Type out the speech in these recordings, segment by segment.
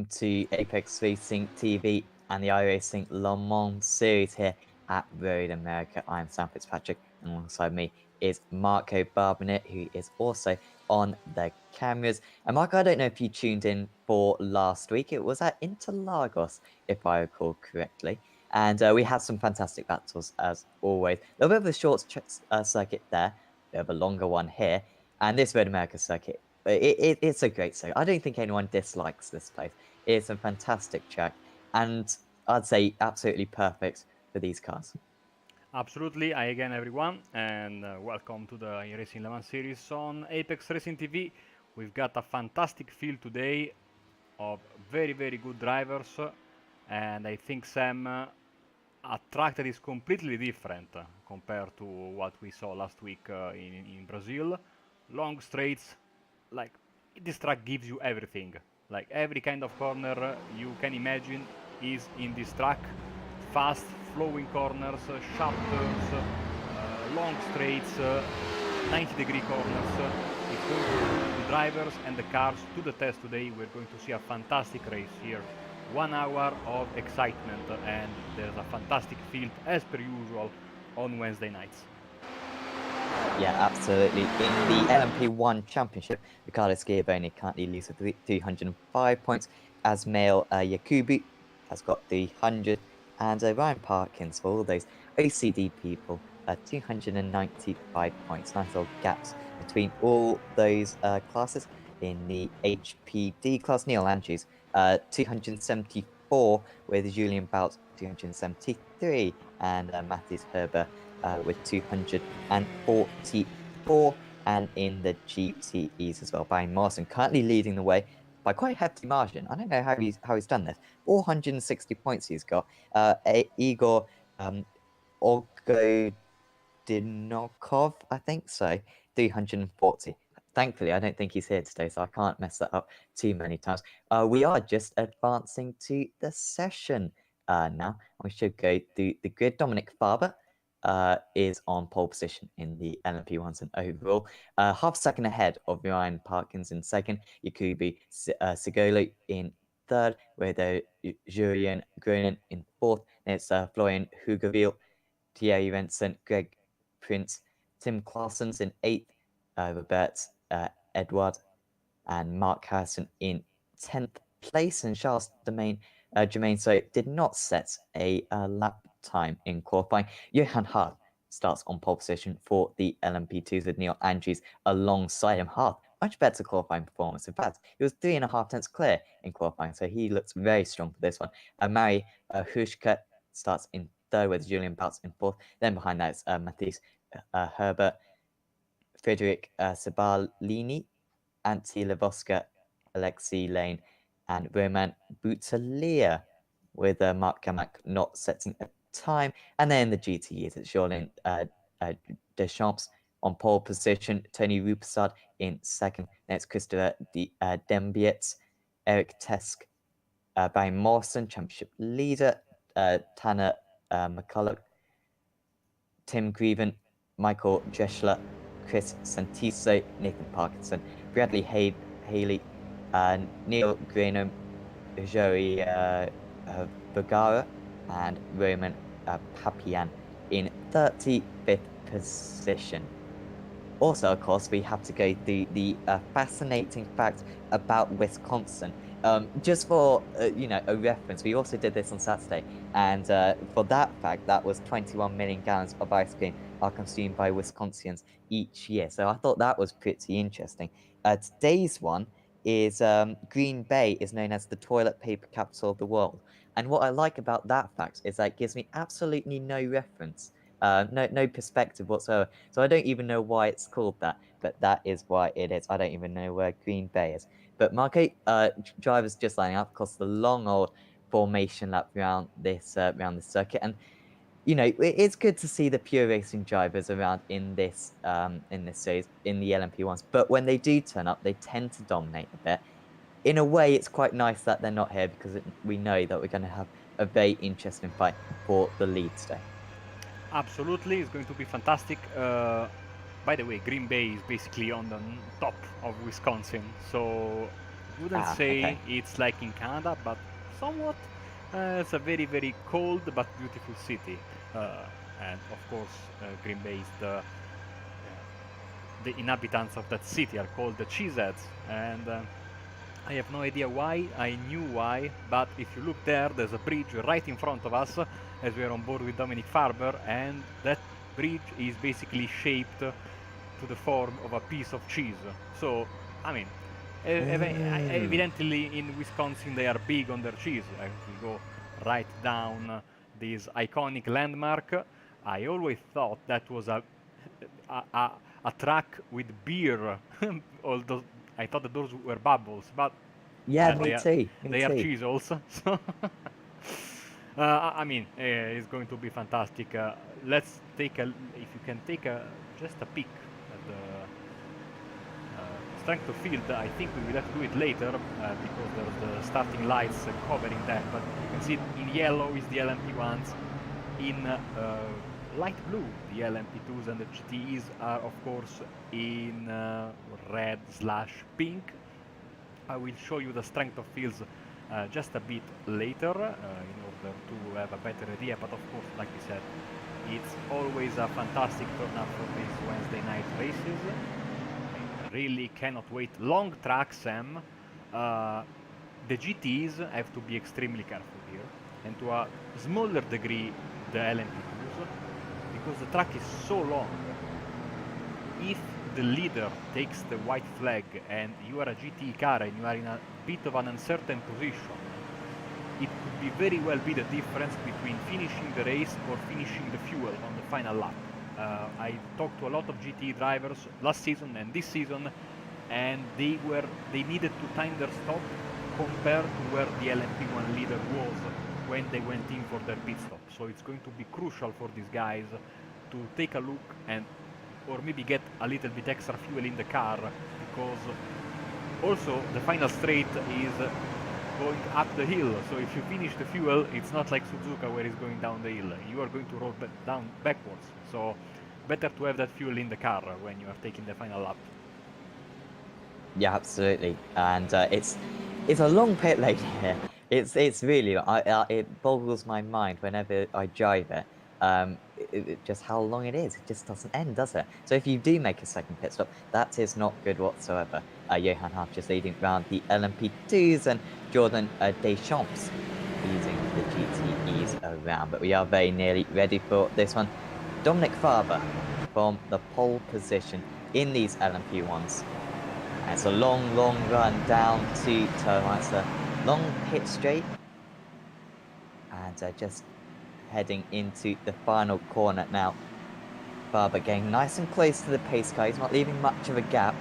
welcome to Apex Racing TV and the iRacing Le Mans series here at Road America. I'm Sam Fitzpatrick, and alongside me is Marco Barbanera, who is also on the cameras. And Marco, I don't know if you tuned in for last week. It was at Interlagos, if I recall correctly. And we had some fantastic battles, as always. A little bit of a short circuit there, a bit of a longer one here. And this Road America circuit, it's a great circuit. I don't think anyone dislikes this place. It's a fantastic track, and I'd say absolutely perfect for these cars. Absolutely. Hi again, everyone, and welcome to the iRacing Le Mans series on Apex Racing TV. We've got a fantastic field today of very, very good drivers, and I think Sam, a track that is completely different compared to what we saw last week in Brazil. Long straights, like this track gives you everything. Like every kind of corner you can imagine is in this track. Fast flowing corners, sharp turns, long straights, 90-degree corners. It's going to put the drivers and the cars to the test today. We're going to see a fantastic race here. 1 hour of excitement, and there's a fantastic field as per usual on Wednesday nights. Yeah, absolutely. In the LMP1 Championship, Riccardo Schiavone currently leads with 305 points, as Mail Yakubu has got 300, and Ryan Parkins, for all those OCD people, 295 points. Nice little gaps between all those classes. In the HPD class, Neil Andrews, 274, with Julian Bout 273, and Matthias Herber with 244, and in the GTEs as well, Brian Morrison currently leading the way by quite a hefty margin. I don't know how he's done this. 460 points he's got. Igor Olgodinokov, I think so, 340. Thankfully, I don't think he's here today, so I can't mess that up too many times. We are just advancing to the session now. We should go through the grid. Dominic Farber is on pole position in the LMP1s and overall. Half a second ahead of Ryan Parkins in second, Yakubu Sigolo in third, with Julian Gronin in fourth. And it's Florian Hugaville, Thierry Vincent, Greg Prince, Tim Claessens in eighth, Robert Edward, and Mark Harrison in 10th place. And Charles Jermaine So did not set a lap time in qualifying. Johan Hart starts on pole position for the LMP2s with Neil Andrews alongside him. Hart, much better qualifying performance. In fact, he was 3.5 tenths clear in qualifying, so he looks very strong for this one. Mari Hushka starts in third with Julian Bouts in fourth. Then behind that is Matthias Herbert, Frederick Sabalini, Antti Levoska, Alexei Lane, and Roman Butalia, with Mark Kamak not setting a time. And then the GTEs, it's Jolin Deschamps on pole position, Tony Rupesard in second. Next, Christopher Dembietz, Eric Tesk, Barry Morrison, championship leader, Tanner McCulloch, Tim Grieven, Michael Dreschler, Chris Santiso, Nathan Parkinson, Bradley Haley, Neil Granum, Joey Vergara, and Roman Papian in 35th position. Also, of course, we have to go through the fascinating fact about Wisconsin. Just for a reference, we also did this on Saturday, and for that fact, that was 21 million gallons of ice cream are consumed by Wisconsians each year. So I thought that was pretty interesting. Today's one is Green Bay is known as the toilet paper capital of the world, and what I like about that fact is that it gives me absolutely no reference. No perspective whatsoever. So I don't even know why it's called that, but that is why it is. I don't even know where Green Bay is. But Marco, drivers just lining up across the long old formation lap around this circuit, and it's good to see the pure racing drivers around in this series in the LMP1s. But when they do turn up, they tend to dominate a bit. In a way, it's quite nice that they're not here because we know that we're going to have a very interesting fight for the lead today. Absolutely, it's going to be fantastic. By the way, Green Bay is basically on the top of Wisconsin, so Wouldn't say it's like in Canada, but somewhat. It's a very, very cold but beautiful city. And of course, Green Bay is the inhabitants of that city are called the Cheeseheads. And I have no idea why, I knew why, but if you look there, there's a bridge right in front of us as we are on board with Dominic Farber, and that bridge is basically shaped to the form of a piece of cheese. So, I mean, evidently in Wisconsin they are big on their cheese. If we go right down this iconic landmark, I always thought that was a truck with beer. Although I thought that those were bubbles, but Yeah, me they are too. they are cheese also. So I mean, it's going to be fantastic. Let's take a, if you can take just a peek at the strength of field. I think we will have to do it later because there's the starting lights covering that. But you can see in yellow is the LMP1s, in light blue the LMP2s, and the GTEs are of course in red/pink. I will show you the strength of fields just a bit later in order to have a better idea, but of course, like we said, it's always a fantastic turnout for these Wednesday night races. I really cannot wait. Long track, Sam. The GTs have to be extremely careful here, and to a smaller degree the LMP2s, because the track is so long. If the leader takes the white flag and you are a GT car and you are in a bit of an uncertain position, it could be very well be the difference between finishing the race or finishing the fuel on the final lap. I talked to a lot of GT drivers last season and this season, and they needed to time their stop compared to where the LMP1 leader was when they went in for their pit stop. So it's going to be crucial for these guys to take a look and or maybe get a little bit extra fuel in the car, because also the final straight is going up the hill. So if you finish the fuel, it's not like Suzuka where it's going down the hill. You are going to roll down backwards. So better to have that fuel in the car when you are taking the final lap. Yeah, absolutely. And it's a long pit lane here. It's really it boggles my mind whenever I drive it. Just how long it is. It just doesn't end, does it? So if you do make a second pit stop, that is not good whatsoever. Johan Huff just leading around the LMP2s, and Jordan Deschamps leading the GTEs around. But we are very nearly ready for this one. Dominic Farber from the pole position in these LMP1s. And it's a long, long run down to turn right. It's a long pit straight. And just heading into the final corner now. Farber getting nice and close to the pace car. He's not leaving much of a gap.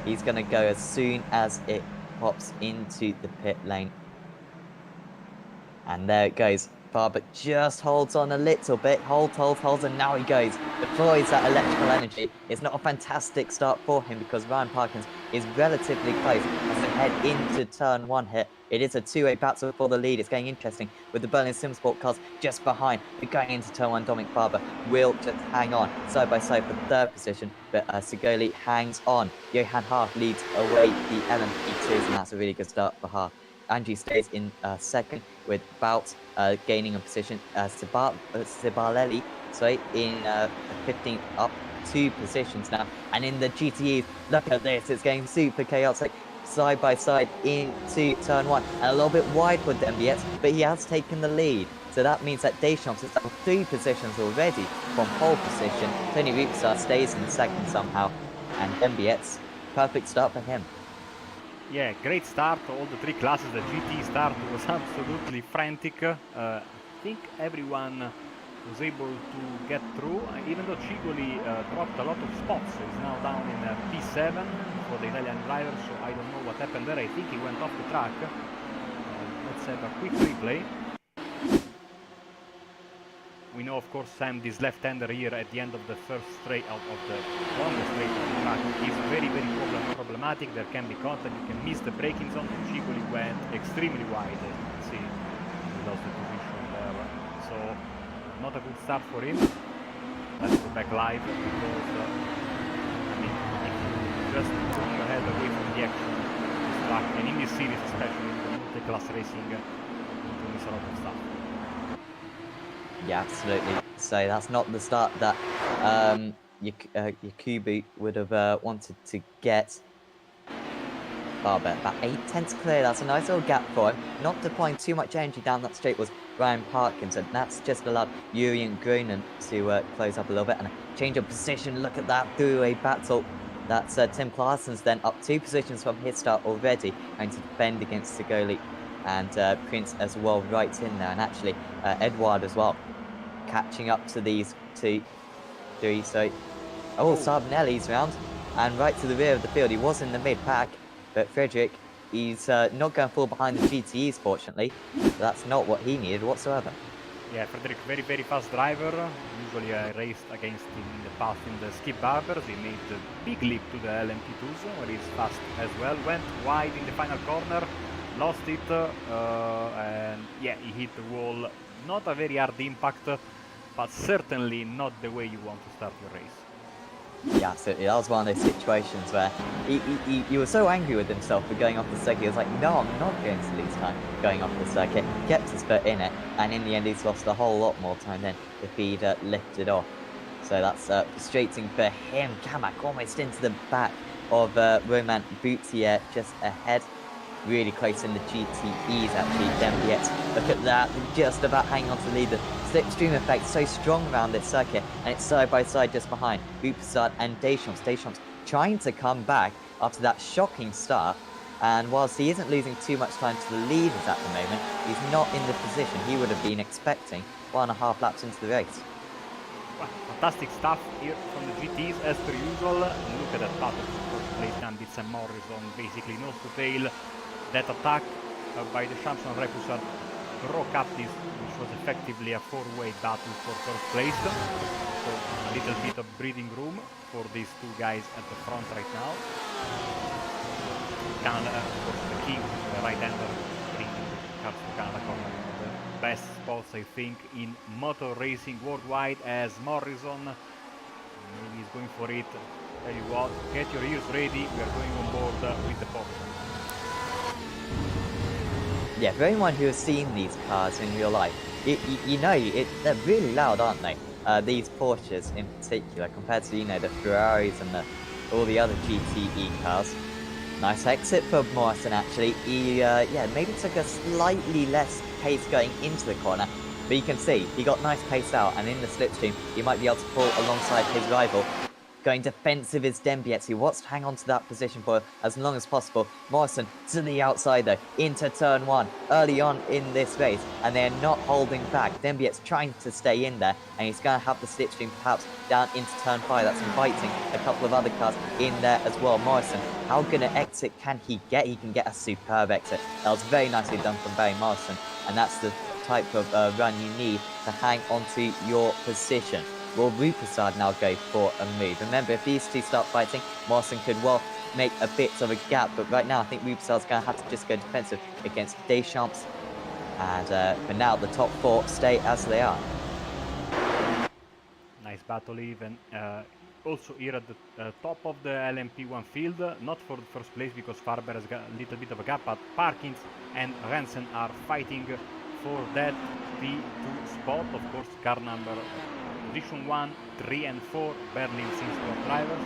He's going to go as soon as it pops into the pit lane. And there it goes. Farber just holds on a little bit. Holds, and now he goes. Deploys that electrical energy. It's not a fantastic start for him because Ryan Parkins is relatively close as they head into turn one here. It is a two-way battle for the lead. It's getting interesting with the Berlin Simsport cars just behind. But going into turn one, Dominic Farber will just hang on side by side for third position. But Sigoli hangs on. Johan Haaf leads away the LMP2s, and that's a really good start for Haaf. Angie stays in second with Bout gaining a position. Cibarelli, in 15th, up 2 positions now. And in the GTEs, look at this, it's getting super chaotic. Side by side into turn one, and a little bit wide for Dembietz, but he has taken the lead. So that means that Deschamps is up 3 positions already from pole position. Tony Rupsar stays in second somehow, and Dembietz, perfect start for him. Yeah, great start. All the 3 classes. The GT start was absolutely frantic. I think everyone was able to get through, even though Cigoli dropped a lot of spots. He's now down in P7 for the Italian driver, so I don't know what happened there. I think he went off the track. Let's have a quick replay. We know, of course, Sam, this left-hander here at the end of the first straight, out of the longest straight of the track, is very, very problematic. There can be contact, you can miss the braking zone, and Cigoli went extremely wide, as you can see. He lost the position there. So, not a good start for him. Let's go back live, because, I mean, if you just push your head away from the action, track, and in this series, especially in the multi-class racing, you miss a lot of stuff. Yeah, absolutely. So that's not the start that Yakubu would have wanted to get. Barber, about 8 tenths clear. That's a nice little gap for him. Not deploying too much energy down that straight was Ryan Parkinson. That's just allowed Yuri and Grunen to close up a little bit. And a change of position. Look at that three-way battle. That's Tim Claessen's then up 2 positions from his start already. Going to defend against Sigoli and Prince as well right in there. And actually, Edward as well. Catching up to these 2, 3. So, Sarbonelli's round. And right to the rear of the field. He was in the mid-pack. But Frederick, he's not going full behind the GTEs, fortunately. That's not what he needed whatsoever. Yeah, Frederick, very, very fast driver. Usually I raced against him in the past in the Skip Barbers. He made the big leap to the LMP2s, where he's fast as well. Went wide in the final corner, lost it, and yeah, he hit the wall. Not a very hard impact, but certainly not the way you want to start your race. Yeah, absolutely. That was one of those situations where he was so angry with himself for going off the circuit. He was like, no, I'm not going to lose time going off the circuit. Kept his foot in it, and in the end, he's lost a whole lot more time than if he'd lifted off. So that's frustrating for him. Kamak almost into the back of Roman Boutier, just ahead. Really close in the GTEs, actually. Dembiet, look at that. Just about hanging on to the lead. The slipstream effect so strong around this circuit, and it's side by side just behind Boupessard and Deschamps. Deschamps trying to come back after that shocking start, and whilst he isn't losing too much time to the leaders at the moment, he's not in the position he would have been expecting 1.5 laps into the race. Well, fantastic stuff here from the GTs as per usual. Look at that battle for first place. Gambits and Morrison basically nose to tail. That attack by the champs on Repusar broke up this, which was effectively a 4-way battle for first place. So a little bit of breathing room for these 2 guys at the front right now. Canada, of course, the king, the right-hander, bringing cars to Canada corner. One of the best spots, I think, in motor racing worldwide, as Morrison maybe is going for it. Tell you what, get your ears ready. We are going on board with the Porsche. Yeah, for anyone who has seen these cars in real life, you know, they're really loud, aren't they? These Porsches in particular, compared to, you know, the Ferraris and all the other GTE cars. Nice exit for Morrison, actually. He, yeah, maybe took a slightly less pace going into the corner, but you can see he got nice pace out, and in the slipstream, he might be able to pull alongside his rival. Going defensive is Dembietz, who wants to hang on to that position for as long as possible. Morrison to the outside though, into turn 1, early on in this race, and they're not holding back. Dembietz trying to stay in there, and he's going to have the slipstream perhaps down into turn 5. That's inviting a couple of other cars in there as well. Morrison, how good an exit can he get? He can get a superb exit. That was very nicely done from Barry Morrison, and that's the type of run you need to hang onto your position. Will Rupessard now go for a move? Remember, if these 2 start fighting, Morrison could well make a bit of a gap, but right now I think Rupessard's going to have to just go defensive against Deschamps. And for now, the top 4 stay as they are. Nice battle even. Also here at the top of the LMP1 field, not for the first place because Farber has got a little bit of a gap, but Parkins and Rensen are fighting for that P2 spot. Of course, car number position 1, 3 and 4, Berlin Sinsport drivers.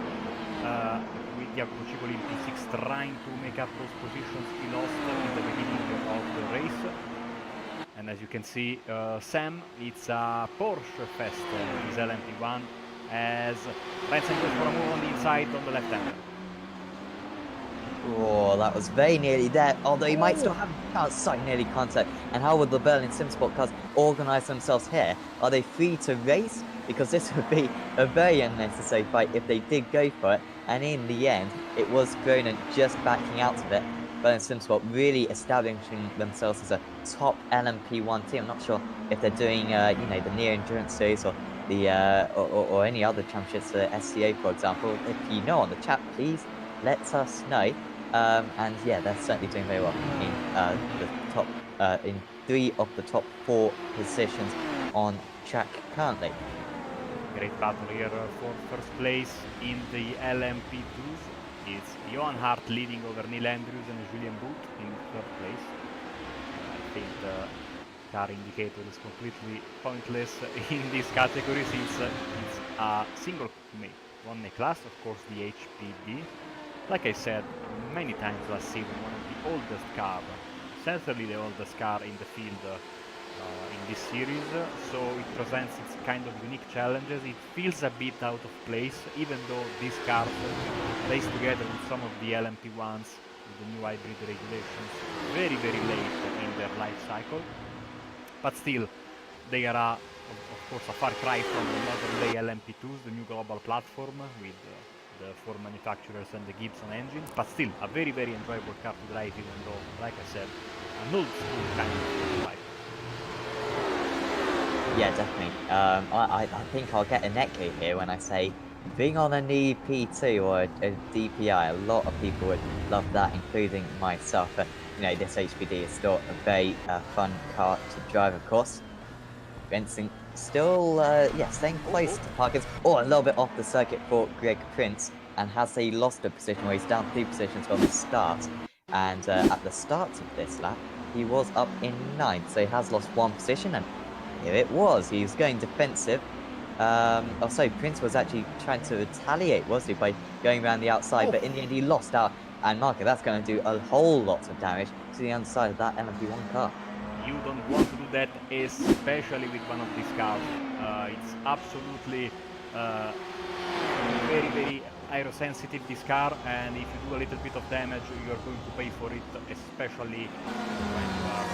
With Jacopo Cipoli in P6 trying to make up those positions he lost in the beginning of the race. And as you can see, Sam, it's a Porsche fest in his LMP1 as Rensen goes for a move on the inside on the left-hander. Oh, that was very nearly there, although he might still have outside nearly contact. And how would the Berlin Simsport cars organise themselves here? Are they free to race? Because this would be a very unnecessary fight if they did go for it. And in the end, it was Groningen just backing out of it. Berlin Simsport really establishing themselves as a top LMP1 team. I'm not sure if they're doing, you know, the near endurance series or the or any other championships, the SCA, for example. If you know on the chat, please let us know. And yeah, they're certainly doing very well in the top, in 3 of the top 4 positions on track currently. Great battle here for first place in the LMP2s. It's Johan Hart leading over Neil Andrews and Julian Boot in third place. I think the car indicator is completely pointless in this category since it's a single one class, of course the HPD. Like I said many times last season, one of the oldest car, certainly the oldest car in the field in this series, so it presents its kind of unique challenges. It feels a bit out of place, even though these cars race together with some of the LMP1s, with the new hybrid regulations, very late in their life cycle. But still, they are, of course, a far cry from the modern day LMP2s, the new global platform with the four manufacturers and the Gibson engine. But still, a very enjoyable car to drive, even though, like I said, an old school kind of drive. Yeah, definitely. I think I'll get a netcode here when I say being on an EP2 or a DPI. A lot of people would love that, including myself. But you know, this HPD is still a very fun car to drive, of course. Benson still, staying close to Parkins. Oh, a little bit off the circuit for Greg Prince, and has he lost a position where he's down 3 positions from the start. And at the start of this lap, he was up in 9th, so he has lost 1 position, and here it was. He was going defensive. Prince was actually trying to retaliate, wasn't he, by going around the outside, but in the end he lost out. And Marco, that's going to do a whole lot of damage to the underside of that LMP1 car. You don't want to do that, especially with one of these cars. It's absolutely very aerosensitive, this car, and if you do a little bit of damage, you're going to pay for it, especially when you are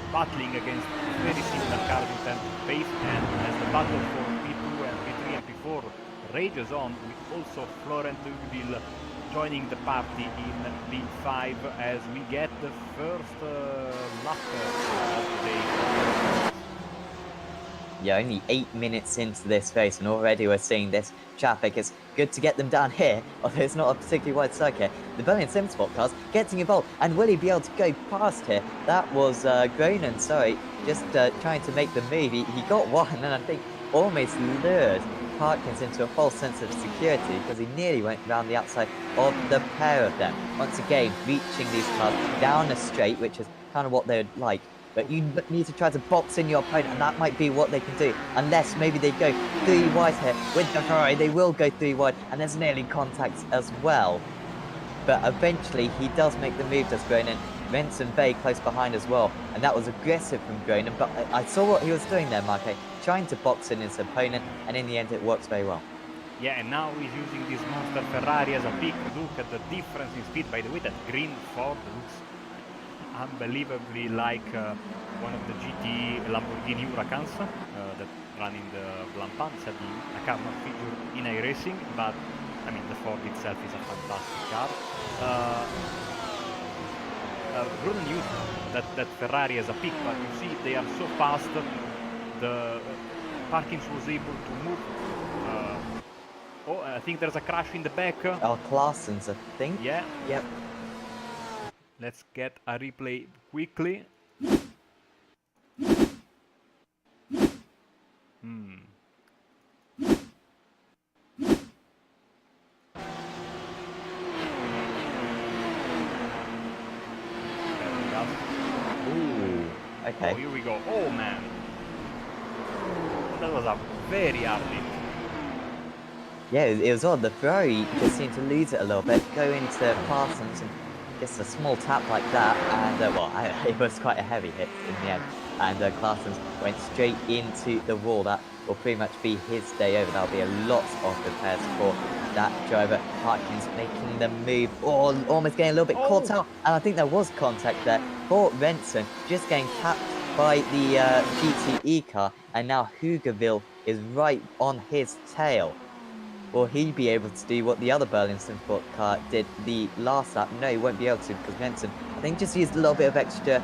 battling against very similar cars in terms of pace. And as the battle for P2 and P3 and P4 rages on, with also Florent Hugeville joining the party in P5 as we get the first lap of the day. Yeah, only 8 minutes into this race, and already we're seeing this traffic. It's good to get them down here, although it's not a particularly wide circuit. The Berlin Sim Sport cars getting involved, and will he be able to go past here? That was Groenen, sorry, just trying to make the move. He got one, and I think almost lured Parkins into a false sense of security, because he nearly went around the outside of the pair of them. Once again, reaching these cars down a straight, which is kind of what they'd like. But you need to try to box in your opponent, and that might be what they can do. Unless maybe they go 3 wide here. With the Ferrari, they will go 3 wide, and there's nearly contact as well. But eventually, he does make the move, does Groenen. Benson very close behind as well. And that was aggressive from Groenen, but I saw what he was doing there, Marco. Trying to box in his opponent, and in the end, it works very well. Yeah, and now he's using this monster Ferrari as a pick. Look at the difference in speed. By the way, that green Ford looks unbelievably like one of the GT Lamborghini Huracans that run in the Blancpain. It's a car not featured in iRacing, but I mean the Ford itself is a fantastic car. Groenen used that Ferrari as a pick, but you see they are so fast. The Parkins was able to move. I think there's a crash in the back. Oh, Claessen's, I think. Yeah. Yep. Let's get a replay quickly. Ooh, okay. Oh, here we go. Oh, man. That was a very hard hit. Yeah, it was odd. The Ferrari just seemed to lose it a little bit, go into Parsons, and just a small tap like that, and it was quite a heavy hit in the end. And Claessen's went straight into the wall. That will pretty much be his day over. That'll be a lot of repairs for that driver. Parkins making the move, almost getting a little bit caught out, and I think there was contact there for Renson, just getting tapped by the GTE car, and now Hugeville is right on his tail. Will he be able to do what the other Berlin Sport car did the last lap? No, he won't be able to, because Renson, I think, just used a little bit of extra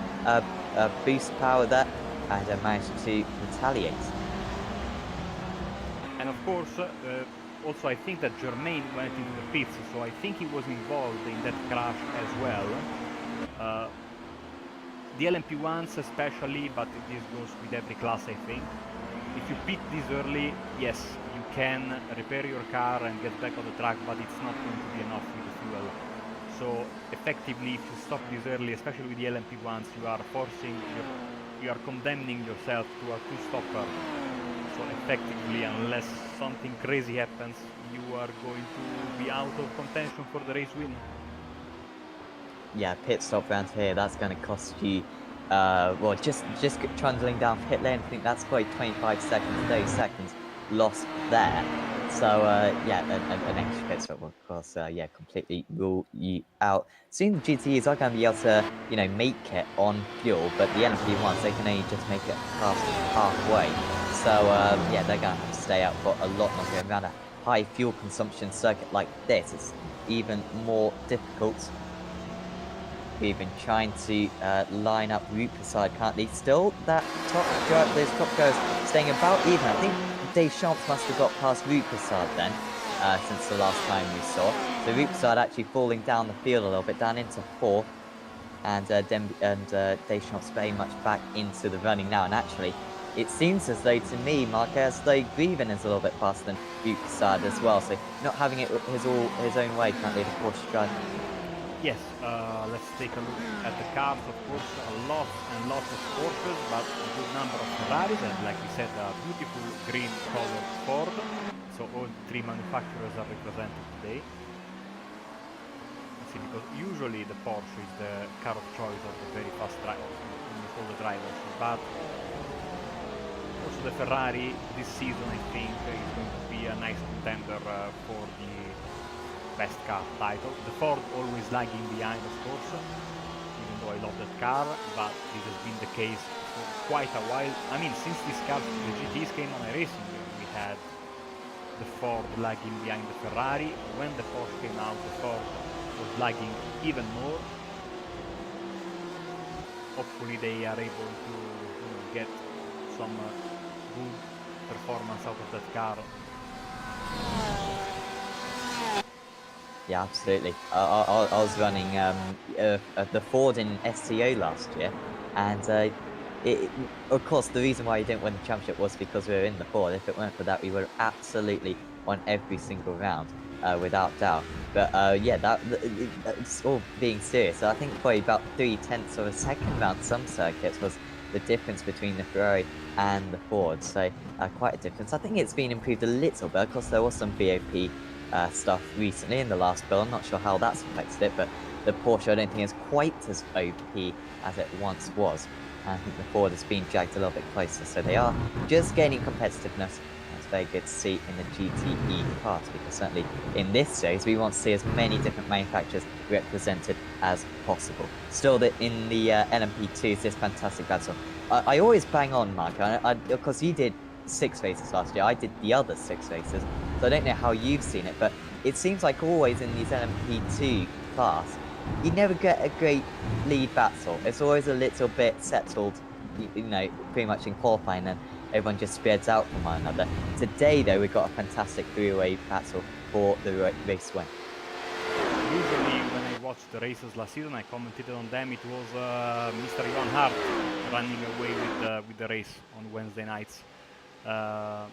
boost power there and managed to retaliate. And of course, also I think that Germain went into the pits, so I think he was involved in that crash as well. The LMP1s especially, but this goes with every class, I think. if you pit this early, yes, you can repair your car and get back on the track, but it's not going to be enough with the fuel. So effectively, if you stop this early, especially with the LMP1s, you are condemning yourself to a two-stopper. So effectively, unless something crazy happens, you are going to be out of contention for the race win. Yeah, pit stop round here, that's going to cost you, well, just trundling down pit lane, I think that's quite 25 seconds, 30 seconds lost there. So, yeah, an extra pit stop will, of course, yeah, completely rule you out. Soon the GTEs are going to be able to, you know, make it on fuel, but the LMP1s, they can only just make it past halfway. So, yeah, they're going to have to stay out for a lot longer. Around a high fuel consumption circuit like this, it's even more difficult. We've been trying to line up route side currently. Still, that those top goes staying about even. I think Deschamps must have got past route side then, since the last time we saw. So route side actually falling down the field a little bit, down into fourth, and Deschamps very much back into the running now. And actually, it seems as though to me, Marquez, though Grieven is a little bit faster than route side as well. So not having it his own way currently, the Porsche driver. Yes, let's take a look at the cars. Of course, lots and lots of Porsches, but a good number of Ferraris, and like we said, a beautiful green colored Ford. So all three manufacturers are represented today. Let's see, because usually the Porsche is the car of choice of the very fast drivers, almost all the drivers. But also the Ferrari this season, I think, is going to be a nice contender for the best car title. The Ford always lagging behind, of course, even though I love that car, but this has been the case for quite a while. I mean, since these cars, the GTs came on iRacing, we had the Ford lagging behind the Ferrari. When the Porsche came out, the Ford was lagging even more. Hopefully they are able to get some good performance out of that car. Yeah, absolutely. I was running the Ford in SCO last year, and of course, the reason why we didn't win the championship was because we were in the Ford. If it weren't for that, we would have absolutely won every single round, without doubt. But yeah, it's all being serious. I think probably about 3/10 of a second round some circuits was the difference between the Ferrari and the Ford. So quite a difference. I think it's been improved a little bit. Of course, there was some VOP stuff recently in the last build. I'm not sure how that's affected it, but the Porsche I don't think is quite as OP as it once was. I think the Ford has been dragged a little bit closer, so they are just gaining competitiveness. That's very good to see in the GTE cars, because certainly in this series we want to see as many different manufacturers represented as possible. Still, in the LMP2 is this fantastic battle. I always bang on, Mark, of course you did 6 races last year. I did the other 6 races, so I don't know how you've seen it, but it seems like always in these LMP2 class, you never get a great lead battle. It's always a little bit settled, you know, pretty much in qualifying, and everyone just spreads out from one another. Today, though, we got a fantastic three-way battle for the race win. Usually, when I watched the races last season, I commented on them. It was Mr. Johan Hart running away with the race on Wednesday nights. And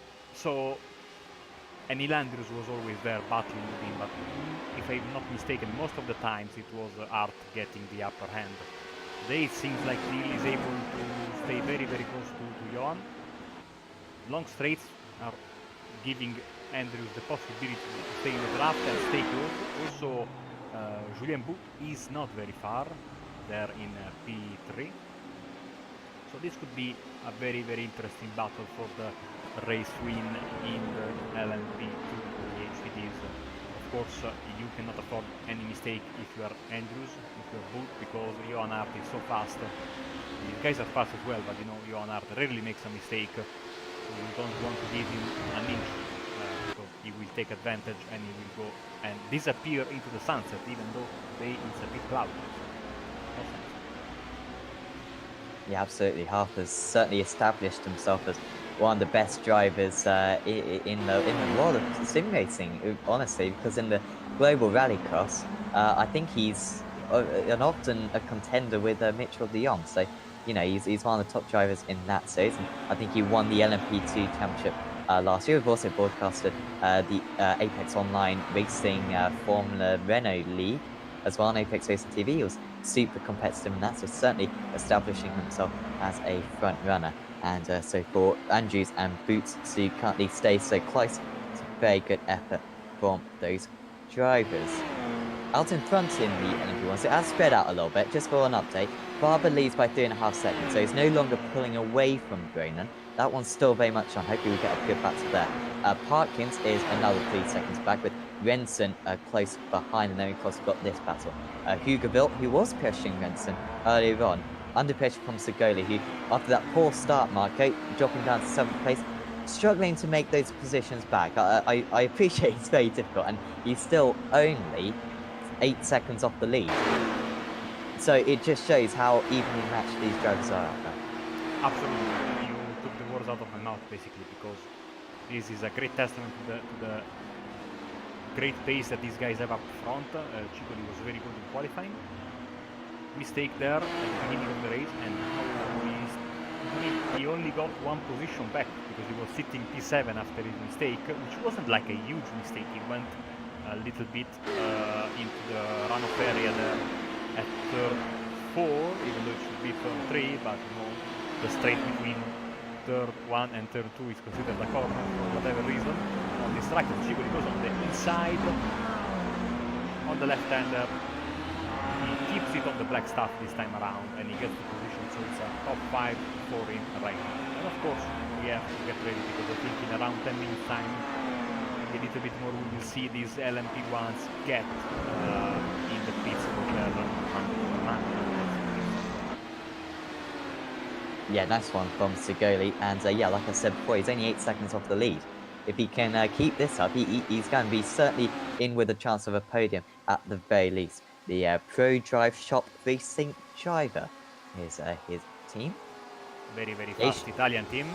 Neil Andrews was always there battling with him, but if I'm not mistaken, most of the times it was Art getting the upper hand. Today it seems like Neil is able to stay very, very close to Johan. Long straights are giving Andrews the possibility to stay in the draft and stay close. Also, Julien Bout is not very far, there in P3. So this could be a very, very interesting battle for the race win in the LMP2 HPTs. Of course, you cannot afford any mistake if you are Andrews, if you are Boot, because Johan Hart is so fast. These guys are fast as well, but you know, Johan Hart rarely makes a mistake. So you don't want to give him an inch, because he will take advantage and he will go and disappear into the sunset, even though today it's a bit cloudy. No sense. Yeah, absolutely. Hart has certainly established himself as one of the best drivers in the world of sim racing, honestly, because in the global rallycross, I think he's often a contender with Mitchell de Jong. So you know, he's one of the top drivers in that series, and I think he won the LMP2 championship last year. We've also broadcasted the Apex Online Racing Formula Renault League as well on Apex Racing TV. He was super competitive in that, so certainly establishing himself as a front runner. And so for Andrews and Boots to currently stay so close, it's a very good effort from those drivers. Out in front in the LMP1, so it has spread out a little bit. Just for an update, Barber leads by 3.5 seconds, so he's no longer pulling away from Brennan. That one's still very much on. Hopefully we get a good battle there. Parkins is another 3 seconds back, with Renson close behind, and then of course we've got this battle. Hugaville, who was pushing Renson earlier on, under pressure from Segoli, who after that poor start, Marco, dropping down to 7th place, struggling to make those positions back. I appreciate it's very difficult, and he's still only 8 seconds off the lead. So it just shows how evenly matched these drivers are out there. Absolutely, you took the words out of my mouth basically, because this is a great testament to the great pace that these guys have up front. Cicoli was very good in qualifying. Mistake there at the beginning of the race, and he only got 1 position back because he was sitting P7 after his mistake, which wasn't like a huge mistake. He went a little bit into the runoff area there at turn 4, even though it should be turn 3, but you know, the straight between turn 1 and turn 2 is considered a corner for whatever reason. On this track, Cicoli goes on the inside, on the left-hander. He keeps it on the black stuff this time around, and he gets the position, so it's a top 5 for him right now. And of course, we have to get ready, because I think in around 10 minutes time, a little bit more, we will see these LMP1s get in the pits for their Yeah, nice one from Segoli, and yeah, like I said before, he's only 8 seconds off the lead. If he can keep this up, he's going to be certainly in with a chance of a podium at the very least. The Pro Drive Shop Racing driver is his team. Very, very fast Italian team.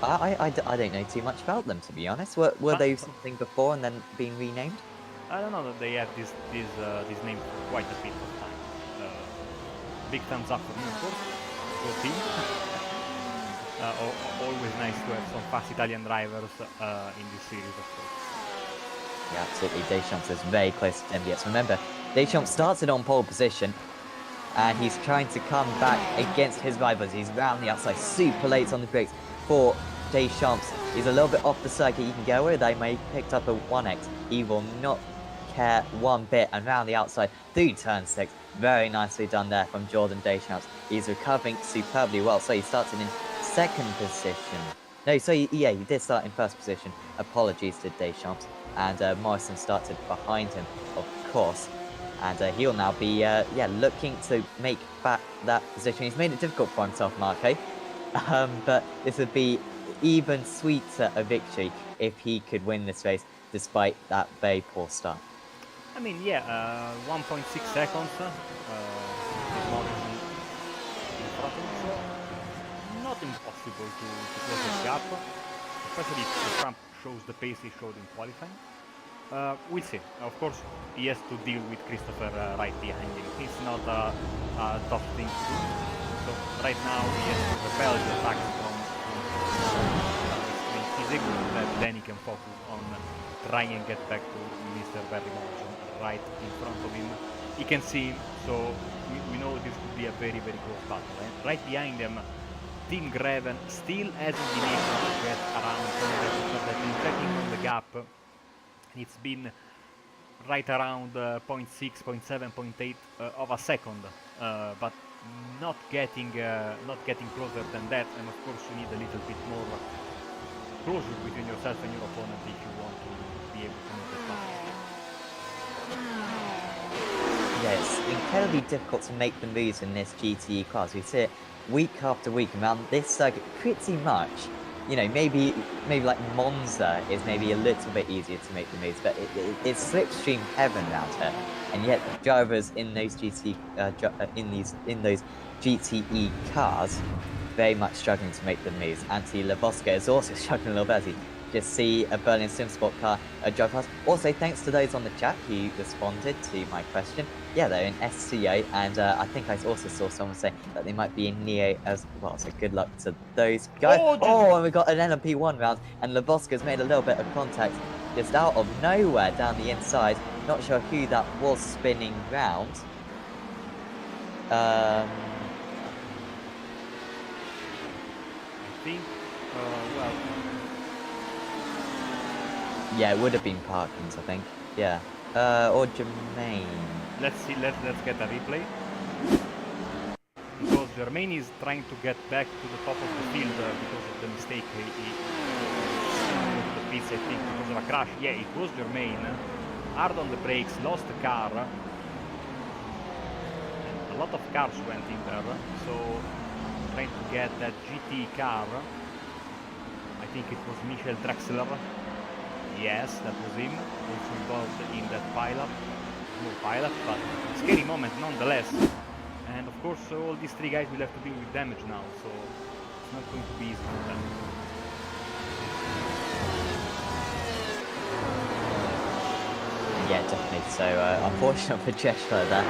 I don't know too much about them, to be honest. Were they something before and then being renamed? I don't know that they have this name for quite a bit of time. Big thumbs up for me, of course. Good team. Always nice to have some fast Italian drivers in this series, of course. Yeah, absolutely. Deschamps is very close to MBS. Remember, Deschamps started on pole position, and he's trying to come back against his rivals. He's round the outside, super late on the brakes for Deschamps. He's a little bit off the circuit. He can get away with that. He may have picked up a 1x. He will not care one bit, and round the outside through turn 6. Very nicely done there from Jordan Deschamps. He's recovering superbly well. So he started in 2nd position. No, so yeah, he did start in 1st position. Apologies to Deschamps. And Morrison started behind him, of course. And he'll now be looking to make back that position. He's made it difficult for himself, Marco. But this would be even sweeter a victory if he could win this race, despite that very poor start. I mean, yeah, 1.6 seconds. Morrison in front of him, so not impossible to close the gap, especially if the Trump shows the pace he showed in qualifying. We'll see. Of course, he has to deal with Christopher right behind him. It's not a tough thing to do. So right now he has to repel the attacks from he's able to that, then he can focus on trying and get back to Mr. Barbanera right in front of him. He can see him, so we know this could be a very, very close battle. Right behind them, Team Greven still hasn't been able to get around, so they've been checking on the gap. It's been right around 0.6, 0.7, 0.8 of a second, but not getting closer than that. And of course, you need a little bit more closure between yourself and your opponent if you want to be able to move the battle. Yeah, it's incredibly difficult to make the moves in this GTE class. We see it week after week around this circuit pretty much. You know, maybe like Monza is maybe a little bit easier to make the moves, but it's slipstream heaven around here, and yet drivers in those in those GTE cars very much struggling to make the moves. Antti Lebosca is also struggling a little bit as he just see a Berlin SimSport car drive past. Also, thanks to those on the chat who responded to my question. Yeah, they're in SCA, and I think I also saw someone say that they might be in Neo as well. So good luck to those guys. Oh, and we got an LMP1 round, and Lebowski's made a little bit of contact just out of nowhere down the inside. Not sure who that was spinning round. I think, well... Yeah, it would have been Parkins, I think. Yeah. Or Jermaine. Let's see, let's get a replay. Because Jermaine is trying to get back to the top of the field because of the mistake he the pits, I think, because of a crash. Yeah, it was Jermaine. Hard on the brakes, lost the car. A lot of cars went in there, so trying to get that GT car. I think it was Michel Drexler. Yes, that was him, also involved in that pileup. Small pileup, but scary moment nonetheless. And of course, all these three guys will have to deal with damage now, so it's not going to be easy for them. Yeah, definitely. So, unfortunate for Cheshire there,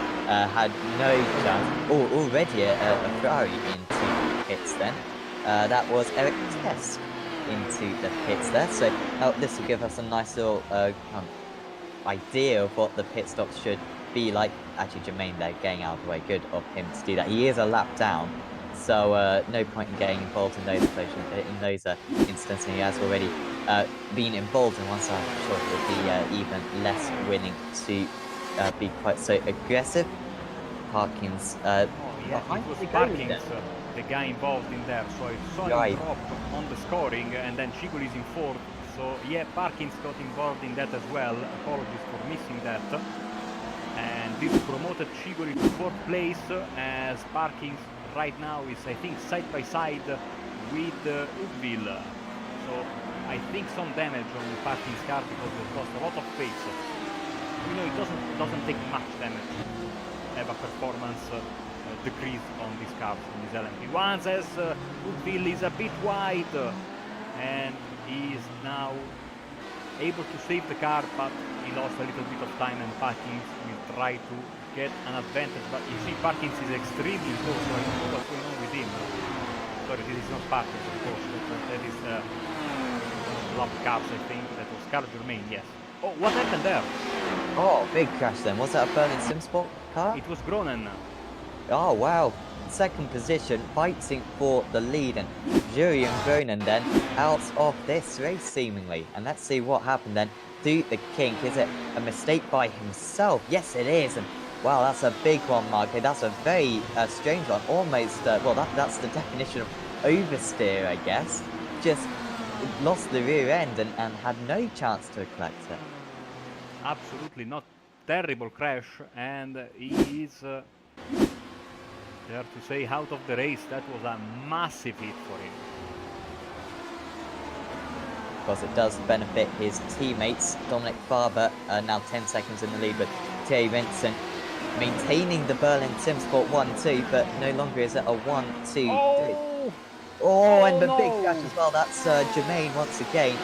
had no chance. Oh, already a Ferrari into pits then. That was Eric Tess into the pits there. So, this will give us a nice little idea of what the pit stops should be like. Actually, Jermaine there getting out of the way. Good of him to do that. He is a lap down, so no point in getting involved in those instances. He has already been involved in one, so I'm sure it will be even less willing to be quite so aggressive. Parkins. Yeah, it was Parkins, the guy involved in there. So I saw him drop on the scoring, and then Chigol is in fourth. So yeah, Parkins got involved in that as well. Apologies for missing that. And this promoted Chigoli to fourth place, as Parkins right now is, I think, side by side with Ugville. So I think some damage on Parkins' car because it lost a lot of pace. You know, it doesn't take much damage to have a performance decrease on these cars, on these LMP1s, as Ugville is a bit wide, and he is now able to save the car, but he lost a little bit of time, and Parkins will try to get an advantage. But you see, Parkins is extremely close, so I don't know what's going on with him. Sorry, this is not Parkins, of course, but that is lap cars, I think. That was Carl Germain, yes. Oh, what happened there? Oh, big crash then. Was that a Berlin SimSport car? It was Gronen. Oh, wow. Second position, fighting for the lead, and Julian Gronen then out of this race seemingly. And let's see what happened then to the King. Is it a mistake by himself? Yes, it is. And wow, that's a big one, Marco. That's a very strange one. Almost, well, that's the definition of oversteer, I guess. Just lost the rear end and had no chance to collect it. Absolutely not. Terrible crash, and he is there to say out of the race. That was a massive hit for him. Because it does benefit his teammates. Dominic Farber now 10 seconds in the lead, but Thierry Vincent maintaining the Berlin SimSport 1-2, but no longer is it a 1-2. Oh, and the big crash as well. That's Jermaine once again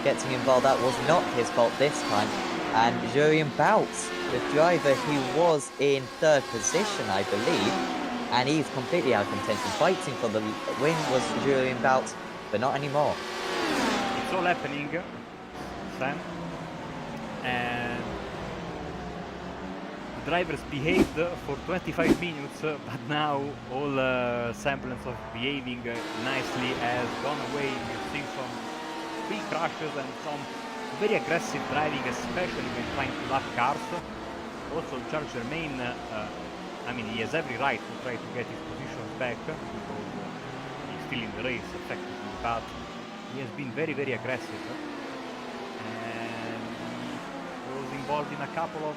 getting involved. That was not his fault this time. And Julian Boutz, the driver who was in third position, I believe, and he's completely out of contention. Fighting for the win was Julian Boutz, but not anymore. It's all happening, Sam, and the drivers behaved for 25 minutes, but now all semblance of behaving nicely has gone away. We've seen some big crashes and some very aggressive driving, especially when trying to lap cars. Also, Charles Germain, I mean, he has every right to try to get his positions back because he's still in the race effectively, but he has been very, very aggressive. And he was involved in a couple of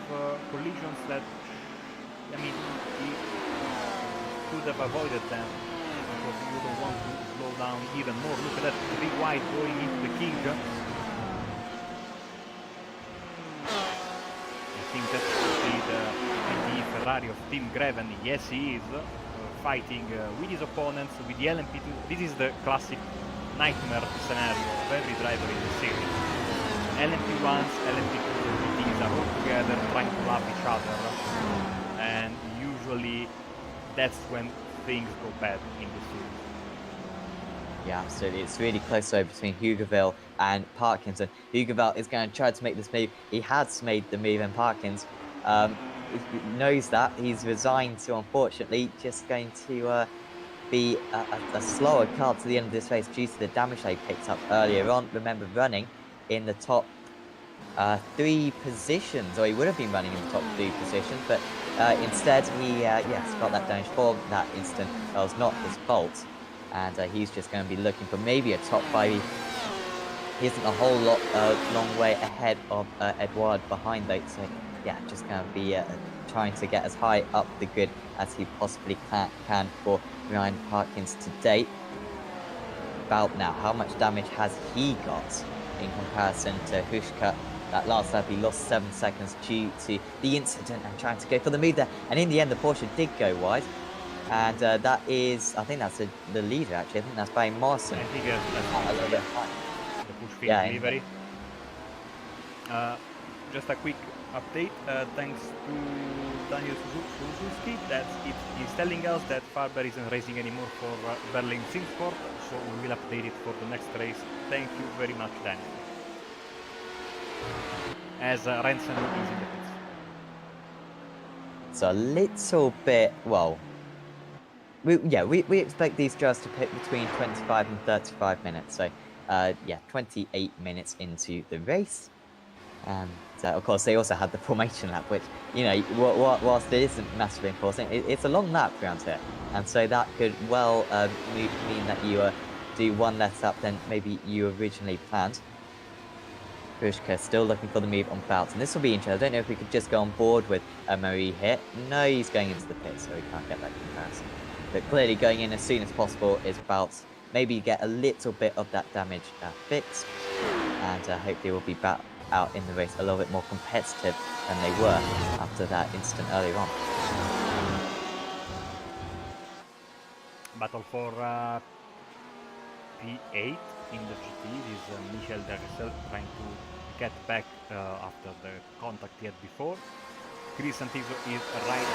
collisions that, I mean, he could have avoided them because he wouldn't want to slow down even more. Look at that, 3 wide going into the King. I think that should be the Ferrari of Team Greven. Yes, he is fighting with his opponents, with the LMP2. This is the classic nightmare scenario of every driver in the series. LMP1s, LMP2s, and GTs are all together trying to lap each other, and usually that's when things go bad in the series. Yeah, absolutely. It's really close though between Hugerville and Parkinson. Hugerville is going to try to make this move. He has made the move, and Parkins he knows that. He's resigned to, unfortunately, just going to be a slower car to the end of this race due to the damage they picked up earlier on. Remember, running in the top 3 positions, or he would have been running in the top 3 positions, but instead he, yes, got that damage for that instant. That was not his fault, and he's just going to be looking for maybe a top 5. He isn't a whole lot long way ahead of Edouard behind though, so yeah, just going to be trying to get as high up the grid as he possibly can for Ryan Parkins to date. About now, how much damage has he got in comparison to Hushka? That last lap, he lost 7 seconds due to the incident and trying to go for the move there. And in the end, the Porsche did go wide. And that is, I think that's the leader actually. I think that's Barry Morrison. I think that's a little bit high. The push fin delivery. Just a quick update. Thanks to Daniel Suzuki, that he's telling us that Farber isn't racing anymore for Berlin Simsport, so we will update it for the next race. Thank you very much, Daniel. As Rensen is in the pits. It's a little bit, well, we expect these drivers to pit between 25 and 35 minutes. So, yeah, 28 minutes into the race. And of course, they also had the formation lap, which, you know, whilst it isn't massively important, it's a long lap around here. And so that could well mean that you do one less lap than maybe you originally planned. Pushka still looking for the move on Bouts, and this will be interesting. I don't know if we could just go on board with Marie here. No, he's going into the pit, so we can't get that comparison. But clearly going in as soon as possible is Bouts. Maybe get a little bit of that damage fixed, and hopefully we'll be back out in the race a little bit more competitive than they were after that incident earlier on. Battle for P8 in the GT is Michel Derrissel trying to get back after the contact he had before. Chris Santiso is right in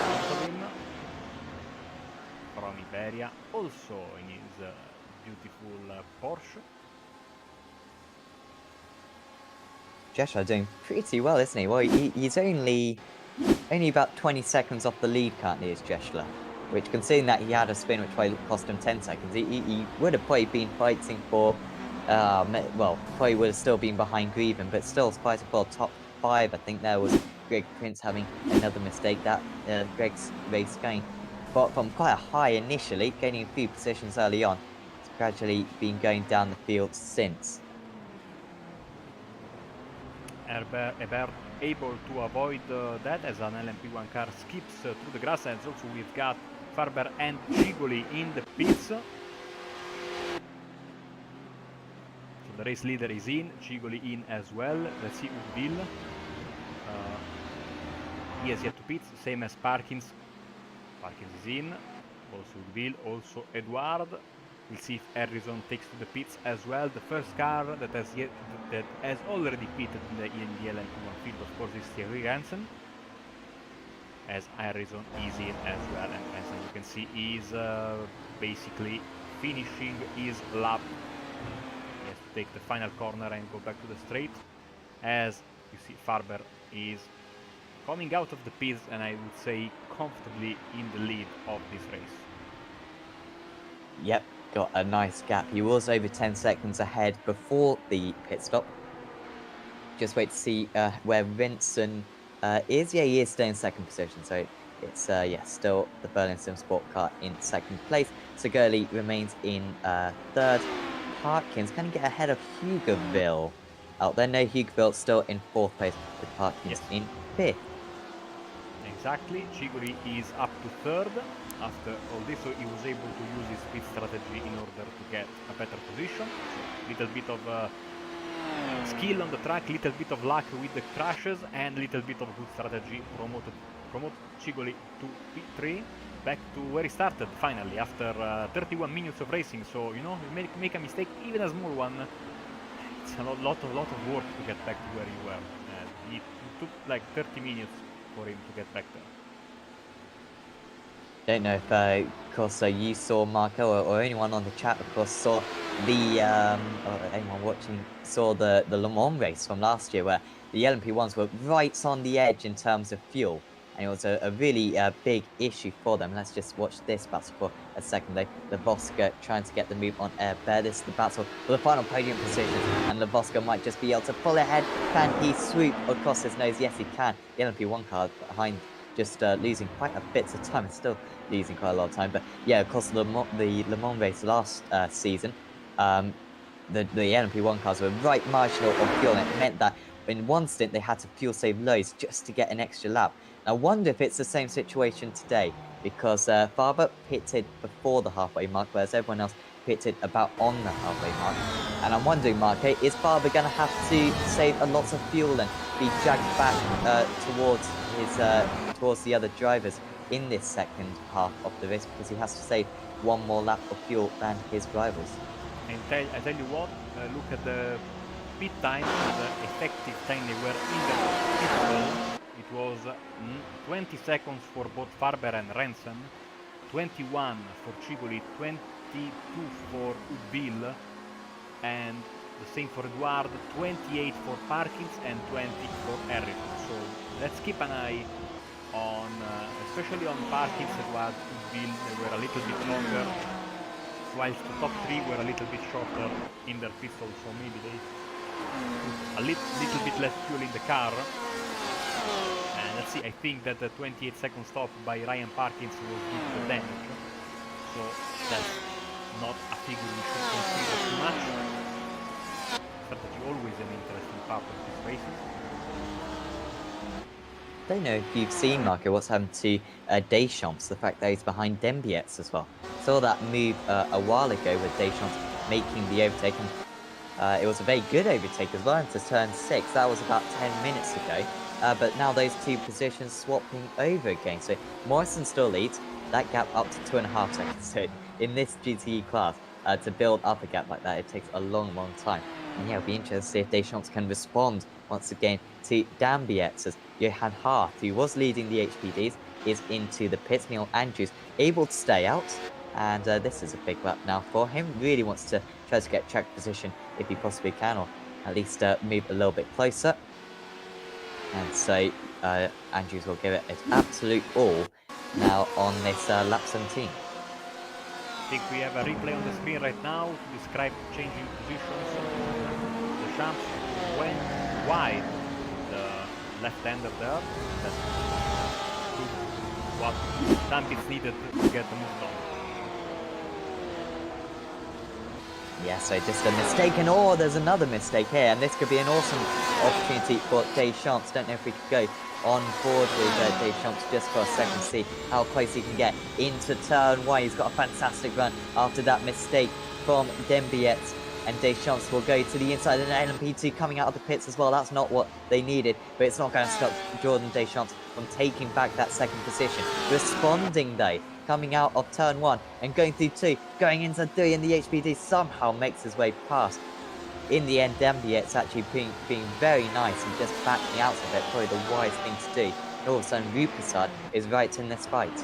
front of him from Iberia, also in his beautiful Porsche. Joshua doing pretty well, isn't he? Well, he's only about 20 seconds off the lead currently, is Jesler. Which, considering that he had a spin which probably cost him 10 seconds, he would have probably been fighting for, well, probably would have still been behind Grieven, but still fighting for top 5. I think there was Greg Prince having another mistake that Greg's race going from quite a high initially, gaining a few positions early on. It's gradually been going down the field since. Ebert able to avoid that as an LMP1 car skips through the grass, and also we've got Farber and Cigoli in the pits. So the race leader is in, Cigoli in as well. Let's see Urville. He has yet to pit, same as Parkins. Parkins is in, also Urville, also Edouard. We'll see if Harrison takes to the pits as well. The first car that has already pitted in the LMP1 field, of course, is Thierry Hansen, as Harrison is in as well. And as you can see, he's basically finishing his lap. He has to take the final corner and go back to the straight. As you see, Farber is coming out of the pits, and I would say comfortably in the lead of this race. Yep. Got a nice gap. He was over 10 seconds ahead before the pit stop. Just wait to see where Vincent is. Yeah, he is still in second position. So it's, yeah, still the Berlin Sim Sport car in second place. Segurli remains in third. Parkins can get ahead of Hugerville out there. No, Hugerville still in fourth place with Parkins in fifth. Exactly. Cigoli is up to third after all this, so he was able to use his speed strategy in order to get a better position. Little bit of skill on the track, little bit of luck with the crashes, and little bit of good strategy promote Cigoli to P3. back to where he started finally after 31 minutes of racing. So you know, you make a mistake, even a small one. It's a lot of work to get back to where you were. It took like 30 minutes for him to get back there. Don't know if, of course, you saw Marco or anyone on the chat, of course, saw the or anyone watching saw the Le Mans race from last year, where the LMP1s were right on the edge in terms of fuel, and it was a really big issue for them. Let's just watch this battle for a second. Lavoska trying to get the move on Air. This is the battle for the final podium position, and Lavoska might just be able to pull ahead. Can he swoop across his nose? Yes, he can. The LMP1 car behind, just losing quite a bit of time. It's still losing quite a lot of time. But yeah, of course, the Le Mans race last season, the LMP1 cars were right marginal on fuel, and it meant that in one stint they had to fuel save loads just to get an extra lap. And I wonder if it's the same situation today, because Faber pitted before the halfway mark, whereas everyone else pitted about on the halfway mark. And I'm wondering, Mark, is Faber going to have to save a lot of fuel and be dragged back towards the other drivers in this second half of the race, because he has to save one more lap of fuel than his rivals? And I tell you what, look at the pit time, the effective time they were in the pit stall. It was 20 seconds for both Farber and Rensen, 21 for Cigoli, 22 for Ubil, and the same for Eduard, 28 for Parkins and 20 for Harrison. So let's keep an eye on, especially on Parkins, Eduard, Ubil. They were a little bit longer, whilst the top three were a little bit shorter in their pit stall, so maybe they put a little bit less fuel in the car. And let's see, I think that the 28 second stop by Ryan Parkins was due to the damage, so that's not a figure we should consider too much. Strategy always an interesting part of this racing. I don't know if you've seen, Marco, what's happened to Deschamps, the fact that he's behind Dembietz as well. Saw that move a while ago with Deschamps making the overtake, and it was a very good overtake as well into turn 6. That was about 10 minutes ago, but now those two positions swapping over again. So Morrison still leads, that gap up to 2.5 seconds. So in this GTE class, to build up a gap like that, it takes a long time. And yeah, it'll be interesting to see if Deschamps can respond once again to Dambietz, as Johan Hart, who was leading the HPDs, is into the pits. Neil Andrews able to stay out, and this is a big lap now for him. Really wants to try to get track position if he possibly can, or at least move a little bit closer. And so Andrews will give it its absolute all now on this lap 17. I think we have a replay on the screen right now to describe changing positions. The Champs went wide, the left-hander there. That's what Dampitz needed to get the move done. Yeah, so just a mistake, and oh, there's another mistake here, and this could be an awesome opportunity for Deschamps. Don't know if we could go on board with Deschamps just for a second, see how close he can get into turn 1. He's got a fantastic run after that mistake from Dembietz, and Deschamps will go to the inside, and LMP2 coming out of the pits as well. That's not what they needed, but it's not going to stop Jordan Deschamps from taking back that second position. Responding though, coming out of turn 1 and going through 2, going into 3, and the HPD somehow makes his way past. In the end, Dembietz actually being very nice and just backing out of it, probably the wise thing to do. And all of a sudden, Rupasad is right in this fight.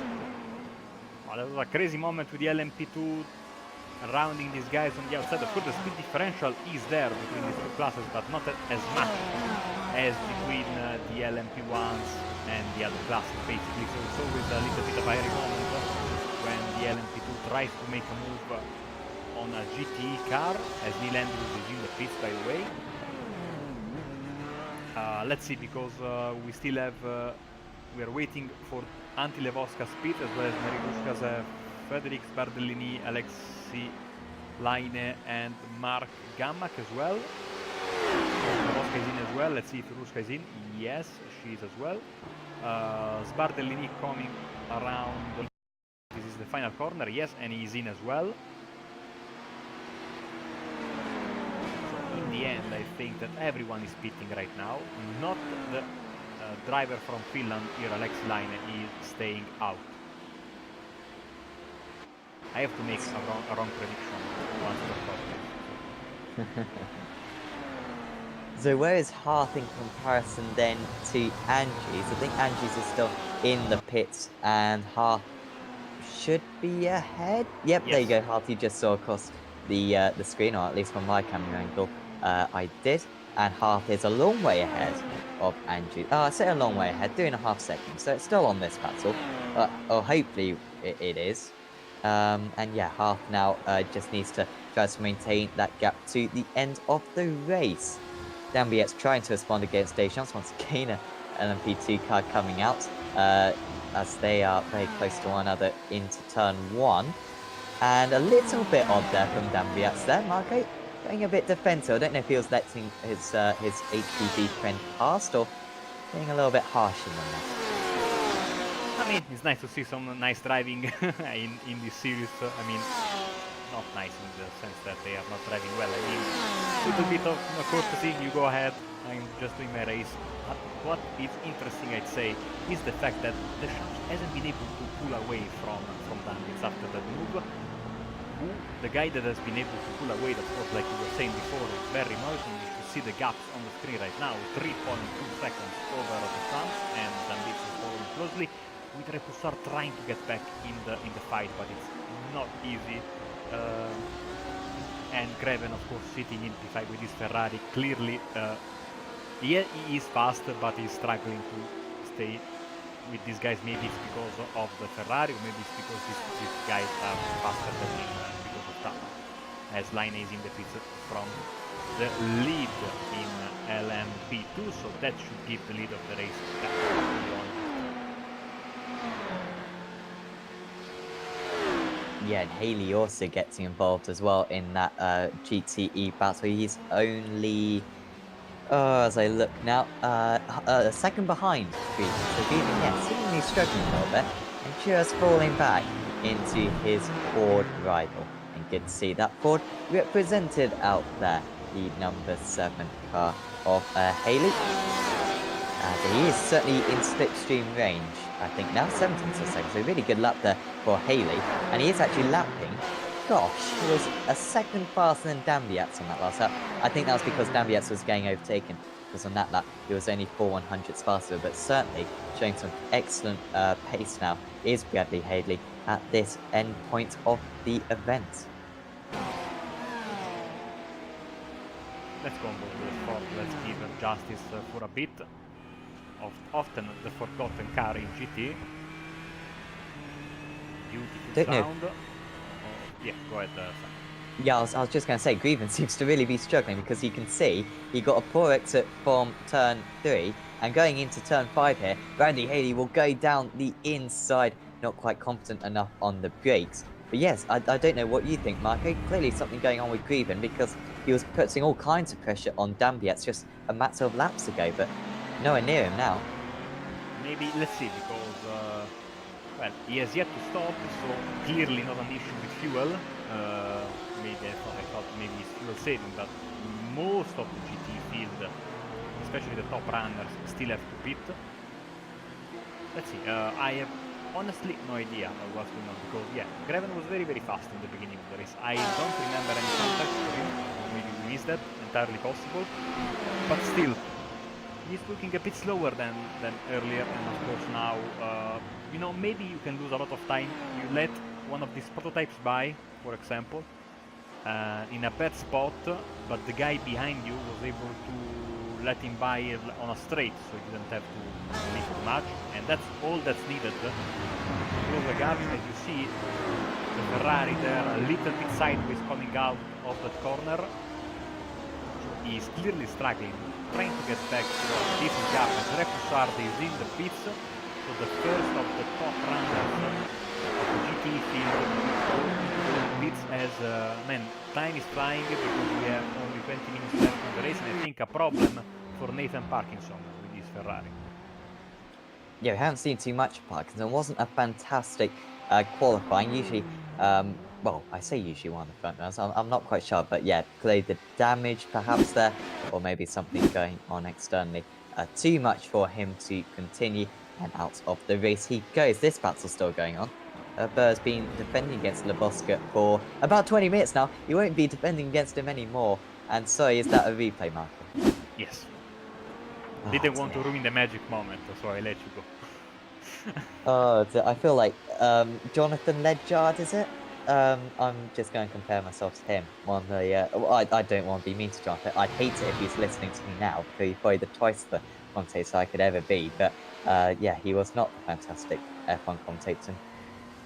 Well, that was a crazy moment with the LMP2 rounding these guys on the outside. Of course, the speed differential is there between these two classes, but not as much as between the LMP1s and the other classes, basically. So it's always a little bit of a hairy moment when the LMP2 tries to make a move on a GTE car, as Neil Andrews is in the pits, by the way. Let's see, because we still have, we are waiting for Antti Levoska's pit, as well as Mary Ruska's, Frederik Bardellini, Alexi Laine, and Mark Gammak as well. Levoska is in as well. Let's see if Ruska is in. Yes, she is as well. Sbardellini coming around. This is the final corner. Yes, and he's in as well. So in the end, I think that everyone is pitting right now. Not the driver from Finland here, Alexi Laine, is staying out. I have to make a wrong prediction once the podcast. So where is Hearth in comparison then to Angie's? I think Angie's is still in the pits and Hearth should be ahead. Yep, there you Yes. go, Hearth. You just saw across the screen, or at least from my camera angle, I did. And Hearth is a long way ahead of Angie. I say a long way ahead, 3.5 seconds. So it's still on this battle, or hopefully it is. And yeah, Hearth now just needs to try to maintain that gap to the end of the race. Dambiet's trying to respond against Deschamps once again, an LMP2 car coming out, as they are very close to one another into turn 1. And a little bit odd there from Dambiet's there. Marco going a bit defensive. I don't know if he was letting his HPV friend past or being a little bit harsh in them there. I mean, it's nice to see some nice driving in this series. I mean, not nice in the sense that they are not driving well. I mean, a little bit of courtesy. You go ahead. I'm just doing my race. But what is interesting, I'd say, is the fact that Deschamps hasn't been able to pull away from Danwitz after that move. The guy that has been able to pull away, that was like you were saying before, it's very noisy. You see the gaps on the screen right now, 3.2 seconds over the front, and Danwitz is following closely. With Repoussard trying to get back in the fight, but it's not easy. And Greven, of course, sitting in P5 with his Ferrari. Clearly, he is faster, but he's struggling to stay with these guys. Maybe it's because of the Ferrari, or maybe it's because these guys are faster than him because of that. As Line is in the pits from the lead in LMP2, so that should give the lead of the race back to Leon. Yeah, and Haley also gets involved as well in that GTE battle. He's only, as I look now, a second behind Greven. So Greven, yeah, seemingly struggling a little bit and just falling back into his Ford rival. And good to see that Ford represented out there, the number 7 car of Haley. But he is certainly in slipstream range, I think now, 17th or second, so really good lap there for Haley. And he is actually lapping, gosh, he was a second faster than Dambiet's on that last lap. I think that was because Dambiet's was getting overtaken, because on that lap he was only 4/100ths faster, but certainly showing some excellent pace now is Bradley Haley at this end point of the event. Let's go on with the sport. Let's give him justice for a bit. Often the forgotten car in GT. Beautiful sound. Yeah, go ahead, Sam. Yeah, I was just going to say, Greven seems to really be struggling because you can see he got a poor exit from turn 3 and going into turn 5 here, Bradley Haley will go down the inside, not quite confident enough on the brakes. But yes, I don't know what you think, Marco. Clearly something going on with Greven because he was putting all kinds of pressure on Dambiet's just a matter of laps ago, but nowhere near him now. Maybe, let's see, because, well, he has yet to stop, so clearly not an issue with fuel. Maybe I thought maybe it's fuel saving, but most of the GT field, especially the top runners, still have to pit. Let's see, I have honestly no idea what's going on, because yeah, Greven was very fast in the beginning of the race. I don't remember any contact for him, maybe we missed that, entirely possible, but still, he's looking a bit slower than earlier, and of course now, you know, maybe you can lose a lot of time. You let one of these prototypes by, for example, in a bad spot, but the guy behind you was able to let him by on a straight, so you didn't have to make too much, and that's all that's needed to close the gap. As you see, the Ferrari there a little bit sideways coming out of that corner. He is clearly struggling, trying to get back to a decent gap as Repoussard is in the pits, so the first of the top runners of the GT field pits as, man, time is flying because we have only 20 minutes left on the race, and I think a problem for Nathan Parkinson with his Ferrari. Yeah, we haven't seen too much of Parkinson. It wasn't a fantastic qualifying. Usually, well, I say usually one of the front runners. I'm not quite sure, but yeah, clearly the damage perhaps there, or maybe something going on externally. Too much for him to continue, and out of the race he goes. This battle's still going on. Burr's been defending against Lebowska for about 20 minutes now. He won't be defending against him anymore. And so is that a replay, Marco? Yes. Oh, Didn't want to ruin the magic moment, so I let you go. I feel like Jonathan Ledyard, is it? I'm just going to compare myself to him on the. Well, I don't want to be mean to Jonathan. I'd hate it if he's listening to me now because he's probably the twice the commentator I could ever be. But yeah, he was not the fantastic F1 commentator.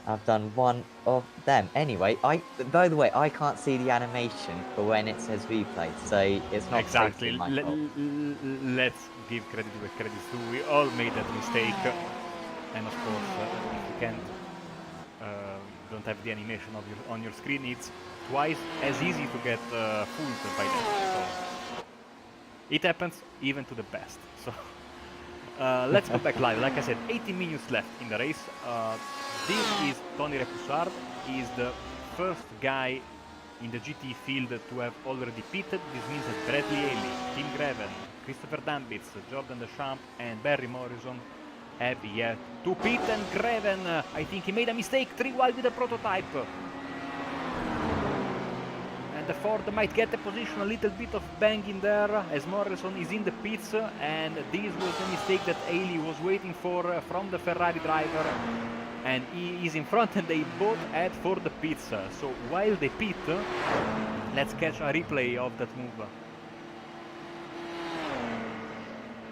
I've done one of them. Anyway, by the way, I can't see the animation for when it says replay, so it's not Exactly. totally my fault. Let's give credit where credit's due. We all made that mistake, and of course, if you can't, don't have the animation of on your screen, it's twice as easy to get fooled by that. So it happens even to the best. So let's go back live. Like I said, 18 minutes left in the race. This is Tony Repoussard. He's the first guy in the GT field to have already pitted. This means that Bradley Haley, Tim Greven, Christopher Dambitz, Jordan Deschamps and Barry Morrison have yet to pit, and Greven, I think he made a mistake, 3 wide with the prototype. And the Ford might get a position, a little bit of bang in there as Morrison is in the pits, and this was the mistake that Haley was waiting for from the Ferrari driver. And he is in front and they both head for the pits. So while they pit, let's catch a replay of that move.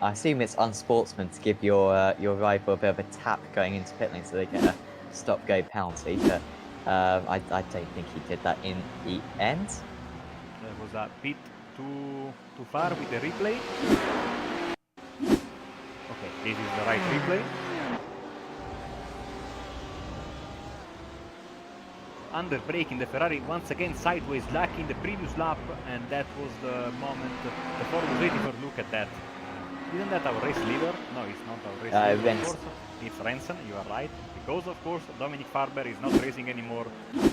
I assume it's unsportsman to give your rival a bit of a tap going into pit lane so they get a stop-go penalty, but I don't think he did that in the end. There was a bit too far with the replay. Okay, this is the right replay. Under braking the Ferrari once again sideways like in the previous lap, and that was the moment the Ford was waiting for. Look at that. Isn't that our race leader? No, it's not our race leader, of course. It's Rensen, you are right. Because, of course, Dominic Farber is not racing anymore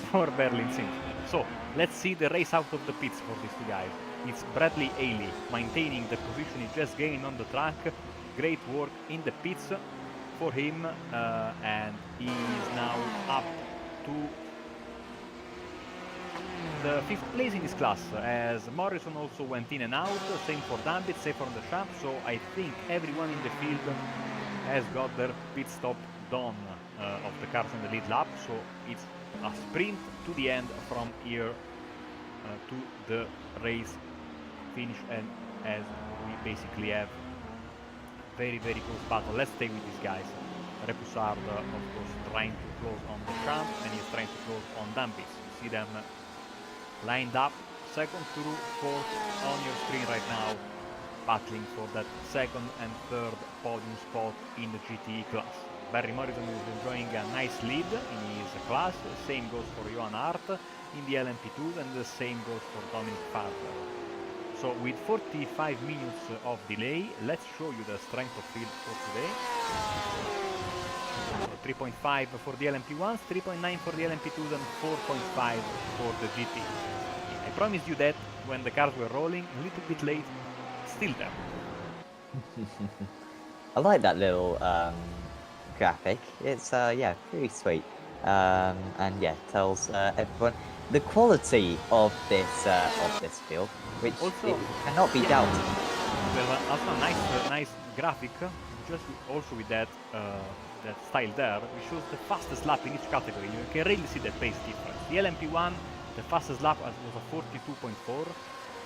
for Berlin Sim. So, let's see the race out of the pits for these two guys. It's Bradley Haley maintaining the position he just gained on the track. Great work in the pits for him, and he is now up to the 5th place in this class, as Morrison also went in and out, same for Dambit, same for the Champ, so I think everyone in the field has got their pit stop done of the cars on the lead lap, so it's a sprint to the end from here to the race finish, and as we basically have very close battle. Let's stay with these guys. Repoussard, of course, trying to close on the Champ, and he's trying to close on Dambit. You see them lined up, 2nd through 4th on your screen right now, battling for that 2nd and 3rd podium spot in the GTE class. Barry Morrison is enjoying a nice lead in his class, same goes for Johan Hart in the LMP2, and the same goes for Dominic Farber. So with 45 minutes of delay, let's show you the strength of field for today. 3.5 for the LMP1s, 3.9 for the LMP2s, and 4.5 for the GT. I promised you that when the cars were rolling, a little bit late, still there. I like that little graphic. It's yeah, pretty sweet, and yeah, tells everyone the quality of this field, which Also, it cannot be doubted. There's also a nice graphic, just also with that that style there, which shows the fastest lap in each category. You can really see the pace difference. The LMP1, the fastest lap was a 42.4.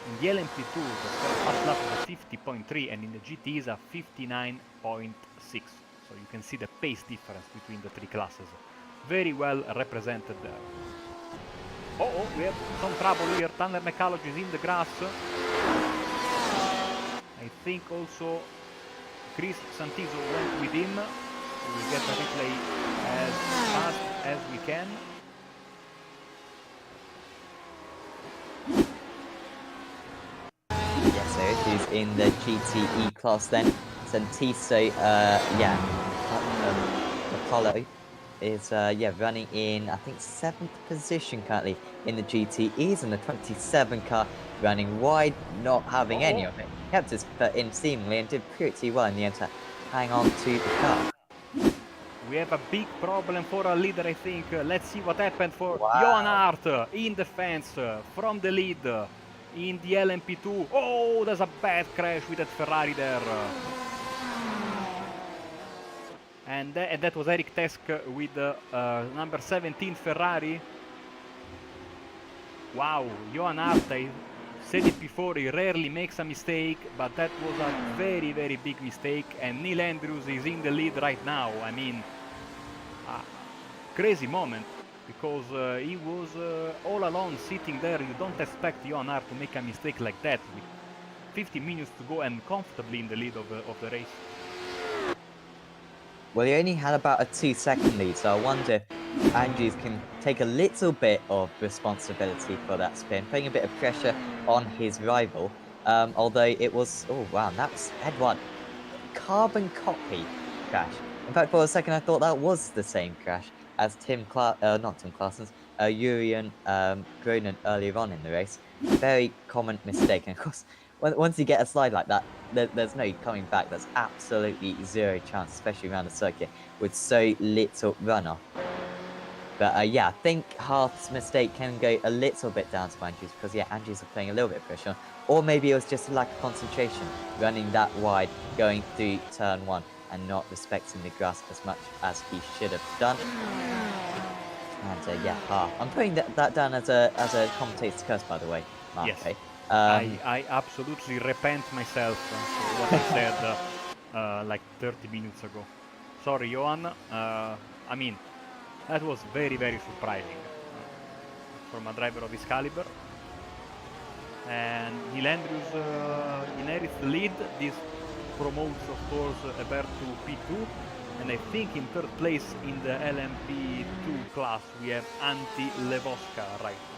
In the LMP2, the fastest lap was a 50.3, and in the GT is a 59.6. So you can see the pace difference between the three classes. Very well represented there. Oh, we have some trouble here. Tanner McCulloch is in the grass. I think also Chris Santizo went with him. We will get a replay as fast as we can. Yes, so it is in the GTE class then. Santiso, yeah, Apollo is running in, I think, 7th position currently in the GTEs, and the 27 car running wide, not having any of it. Kept his foot in seemingly and did pretty well in the end to hang on to the car. We have a big problem for a leader, I think. Let's see what happened for Wow. Johan Hart in defense from the lead in the LMP2. Oh, there's a bad crash with that Ferrari there. And that was Eric Tesk with number 17 Ferrari. Wow, Johan Hart, I said it before, he rarely makes a mistake, but that was a very, very big mistake. And Neil Andrews is in the lead right now. I mean, a crazy moment, because he was all alone sitting there. You don't expect Johan Hart to make a mistake like that with 50 minutes to go and comfortably in the lead of the race. Well, he only had about a 2-second lead, so I wonder if Andrews can take a little bit of responsibility for that spin, putting a bit of pressure on his rival. Although it was, oh wow, that's Edward. Carbon copy crash. In fact, for a second, I thought that was the same crash as not Tim Clarson's, Urian Gronen earlier on in the race. Very common mistake. And of course, once you get a slide like that, there's no coming back. There's absolutely zero chance, especially around the circuit with so little runoff. But yeah, I think Hart's mistake can go a little bit down to Andrews, because yeah, Andrews are putting a little bit of pressure on. Or maybe it was just a lack of concentration, running that wide, going through turn 1 and not respecting the grass as much as he should have done. And yeah, I'm putting that down as a commentator's curse, by the way, Mark. Yes. Okay? I absolutely repent myself for what I said like 30 minutes ago. Sorry, Johan. I mean, that was very, very surprising from a driver of his caliber. And Neil Andrews inherits the lead. This promotes, of course, Ebert to P2. And I think in third place in the LMP2 class we have Antti Levoska right now.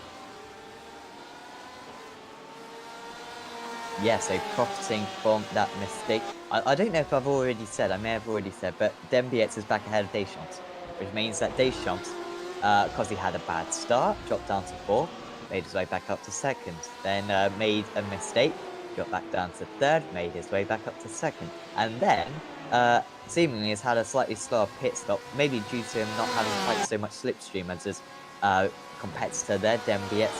Yes, so profiting from that mistake. I don't know if I've already said, I may have already said, but Dembietz is back ahead of Deschamps, which means that Deschamps, because he had a bad start, dropped down to 4th, made his way back up to 2nd, then made a mistake, dropped back down to 3rd, made his way back up to 2nd, and then seemingly has had a slightly slower pit stop, maybe due to him not having quite so much slipstream as his competitor there, Dembietz,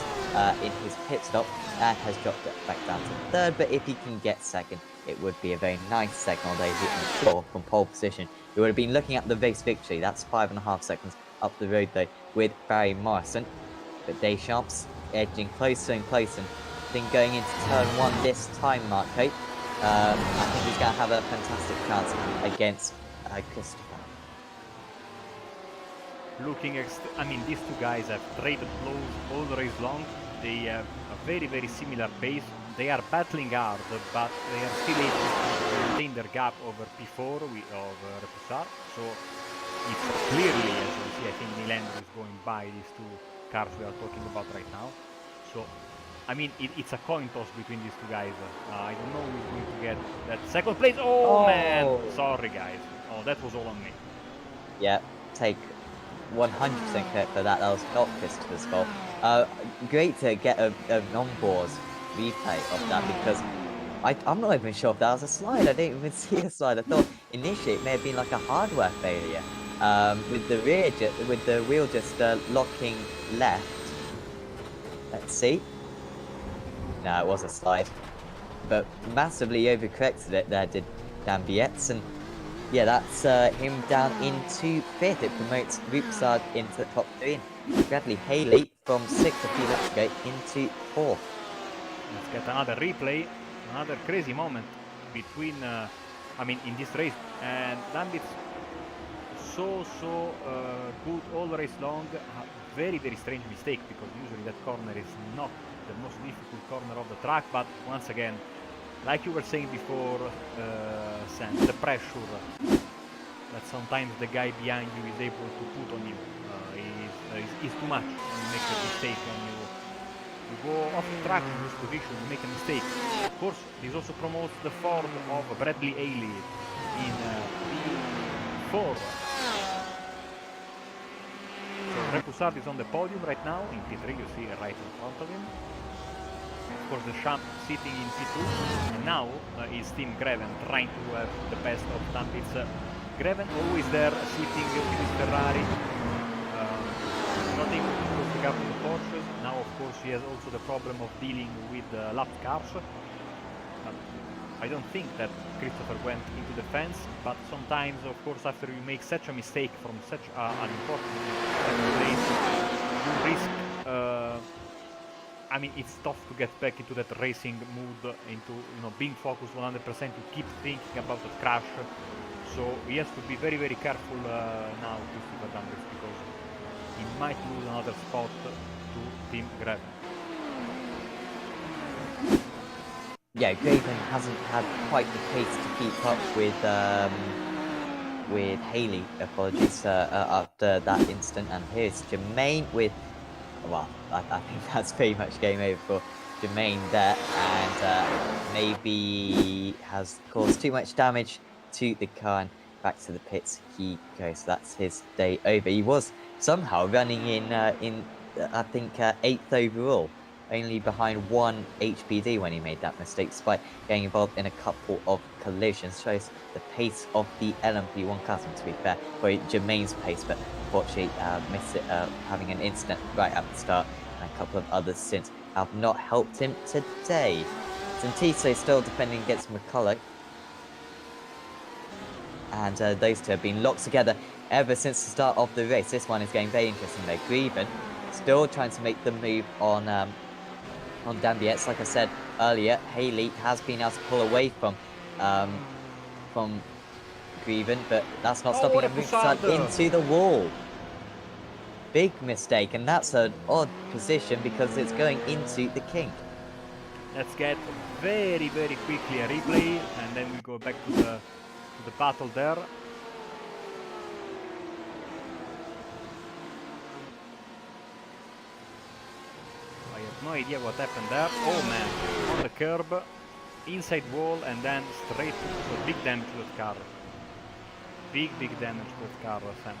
in his pit stop, and has dropped it back down to 3rd. But if he can get 2nd, it would be a very nice 2nd, although I'm sure from pole position we would have been looking at the race victory. That's 5.5 seconds up the road though with Barry Morrison. But Deschamps edging closer and closer. I think going into turn 1 this time, Marco, I think he's going to have a fantastic chance against Christopher. I mean, these two guys have traded blows all the race long. They have a very, very similar pace. They are battling hard, but they are still able to maintain their gap over P4 of Repoussard. So it's clearly, as you see, I think Neil Andrews is going by these two cars we are talking about right now. So, I mean, it's a coin toss between these two guys. I don't know who's going to get that 2nd place. Oh man, sorry guys. Oh, that was all on me. Yeah, take 100% credit for that. That was not Christopher's fault. Great to get a on-board replay of that, because I'm not even sure if that was a slide. I didn't even see a slide. I thought initially it may have been like a hardware failure with the wheel just locking left. Let's see. No, it was a slide, but massively overcorrected it there, did Dembietz, and yeah, that's him down into 5th. It promotes Repoussard into the top 3. Bradley Haley from 6th a few laps ago into 4th. Let's get another replay, another crazy moment between, I mean, in this race. And Dembietz so good all the race long. A very, very strange mistake, because usually that corner is not the most difficult corner of the track. But once again, like you were saying before, Sam, the pressure that sometimes the guy behind you is able to put on you is too much when you make a mistake. When you go off the track in this position, you make a mistake. Of course, this also promotes the form of Bradley Haley in P4. So Repoussard is on the podium right now in P3. You see right in front of him. Of course, the champ sitting in P2, and now is Tim Greven trying to have the best of Dembietz Greven always there, sitting with his Ferrari, not able to close the gap to the Porsches. Now, of course, he has also the problem of dealing with lapped cars. I don't think that Christopher went into the fence, but sometimes, of course, after you make such a mistake from such an important race, you risk. I mean, it's tough to get back into that racing mood, into being focused 100%. You keep thinking about the crash, so he has to be very, very careful now, Christopher Danvers, because he might lose another spot to Team Greven. Yeah, Graven hasn't had quite the pace to keep up with Haley, apologies, after that incident. And here's Jermaine with, well, I think that's pretty much game over for Jermaine there, and maybe has caused too much damage to the car, and back to the pits he goes. That's his day over. He was somehow running in I think 8th overall, only behind one HPD when he made that mistake, despite getting involved in a couple of collisions. Shows the pace of the LMP1 class, and to be fair, for Jermaine's pace, but unfortunately missed it, having an incident right at the start, and a couple of others since have not helped him today. Santito still defending against McCulloch, and those two have been locked together ever since the start of the race. This one is getting very interesting there. Greven still trying to make the move on Dambietz. Like I said earlier, Haley has been able to pull away from Greven, but that's not stopping him moving into the wall. Big mistake, and that's an odd position because it's going into the kink. Let's get very, very quickly a replay, and then we go back to the battle there. I have no idea what happened there. Oh man, on the curb, inside wall, and then straight to big damage to the car. Big damage to the car, Sam.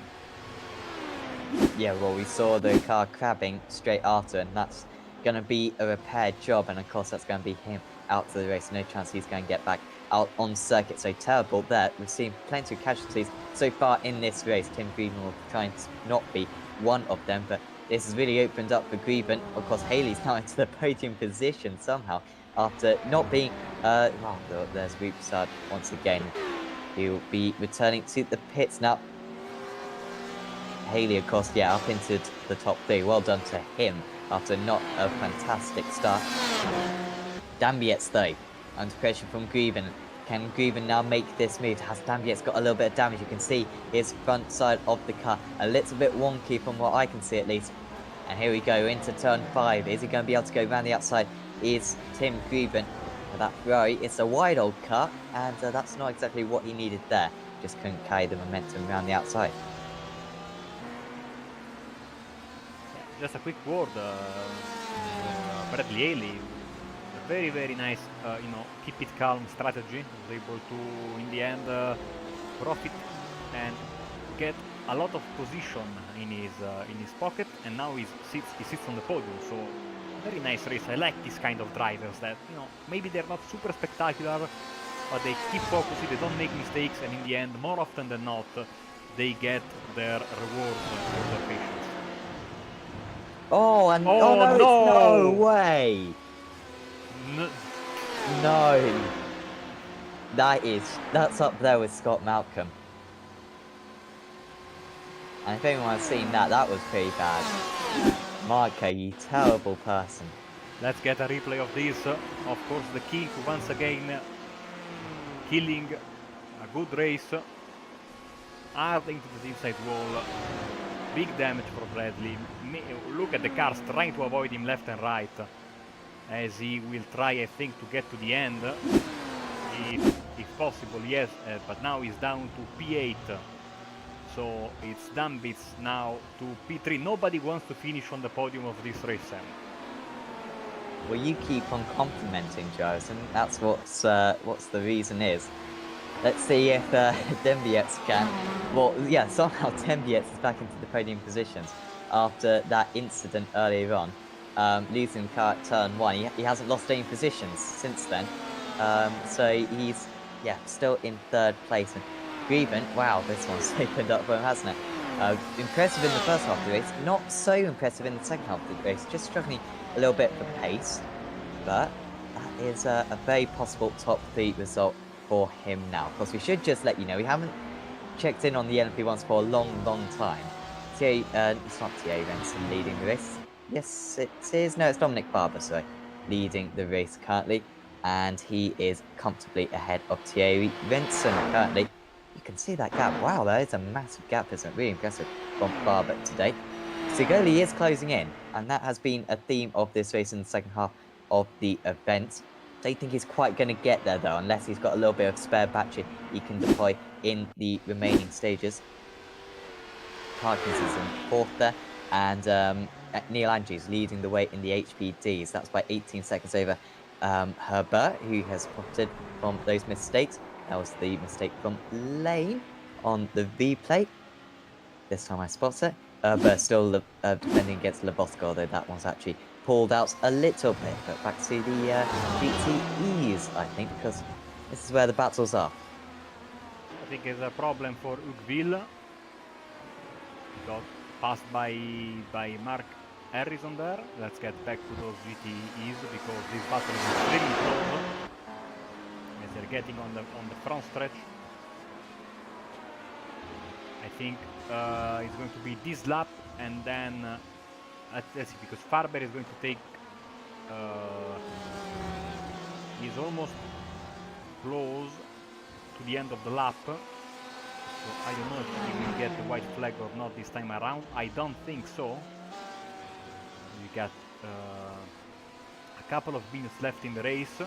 Yeah, well, we saw the car crabbing straight after, and that's going to be a repair job, and of course that's going to be him out of the race. No chance he's going to get back out on circuit. So terrible there. We've seen plenty of casualties so far in this race. Tim Greven will try and not be one of them, but this has really opened up for Greven. Of course, Haley's now into the podium position somehow after not being well, there's Rupsard once again. He'll be returning to the pits now. Haley, of course, yeah, up into the top 3. Well done to him after not a fantastic start. Dambietz, though, under pressure from Greven. Can Greven now make this move? Has Dambietz got a little bit of damage? You can see his front side of the car a little bit wonky from what I can see at least. And here we go into turn 5. Is he going to be able to go around the outside? Is Tim Greven for that Ferrari? It's a wide old car, and that's not exactly what he needed there. Just couldn't carry the momentum around the outside. Just a quick word, Bradley Haley, very, very nice, keep it calm strategy. Was able to, in the end, profit and get a lot of position in his pocket, and now he sits on the podium. So very nice race. I like this kind of drivers that maybe they're not super spectacular, but they keep focusing. They don't make mistakes, and in the end, more often than not, they get their reward for their patience. Oh, and no way! No. That's up there with Scott Malcolm. And if anyone has seen that, that was pretty bad. Marco, you terrible person. Let's get a replay of this. Of course, the King once again killing a good race. Hard into the inside wall. Big damage for Bradley. Look at the cars trying to avoid him left and right, as he will try, I think, to get to the end, if possible, yes, but now he's down to P8, so it's Dambitz now to P3. Nobody wants to finish on the podium of this race, Sam. Well, you keep on complimenting Joes, and that's what's the reason is. Let's see if Dembietz can. Well, yeah, somehow Dembietz is back into the podium positions after that incident earlier on, losing the car at turn 1. He hasn't lost any positions since then, so he's still in 3rd place. And Grievin, wow, this one's opened up for him, hasn't it? Impressive in the first half of the race, not so impressive in the second half of the race, just struggling a little bit for pace, but that is a very possible top 3 result for him now. Of course, we should just let you know, we haven't checked in on the LMP1s for a long time. It's not Thierry Renson leading the race. Yes, it is. No, it's Dominic Barber, sorry, leading the race currently, and he is comfortably ahead of Thierry Renson currently. You can see that gap. Wow, that is a massive gap, isn't it? Really impressive from Barber today. Sigoli is closing in, and that has been a theme of this race in the second half of the event. Don't think he's quite going to get there, though, unless he's got a little bit of spare battery he can deploy in the remaining stages. Parkins is in 4th there, and Neil Andrews leading the way in the HPDs. That's by 18 seconds over Herbert, who has profited from those mistakes. That was the mistake from Lane on the replay. This time I spot it. But still defending against Lebosco, although that one's actually pulled out a little bit. But back to the GTEs, I think, because this is where the battles are. I think it's a problem for Uggville. Got passed by Mark Harrison there. Let's get back to those GTEs because this battle is extremely close. As they're getting on the front stretch. I think it's going to be this lap, and then let's see, because Farber is going to take. He's almost close to the end of the lap. So I don't know if he will get the white flag or not this time around. I don't think so. We got a couple of minutes left in the race.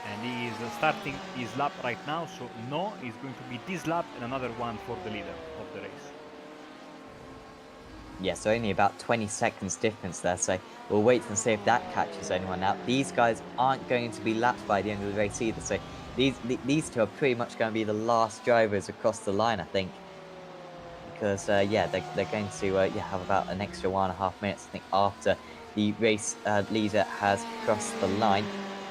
And he is starting his lap right now, so no, it's going to be this lap and another one for the leader of the race. Yeah, so only about 20 seconds difference there, so we'll wait and see if that catches anyone out. These guys aren't going to be lapped by the end of the race either, so these two are pretty much going to be the last drivers across the line, I think. Because, yeah, they're going to have about an extra 1.5 minutes, I think, after the race leader has crossed the line.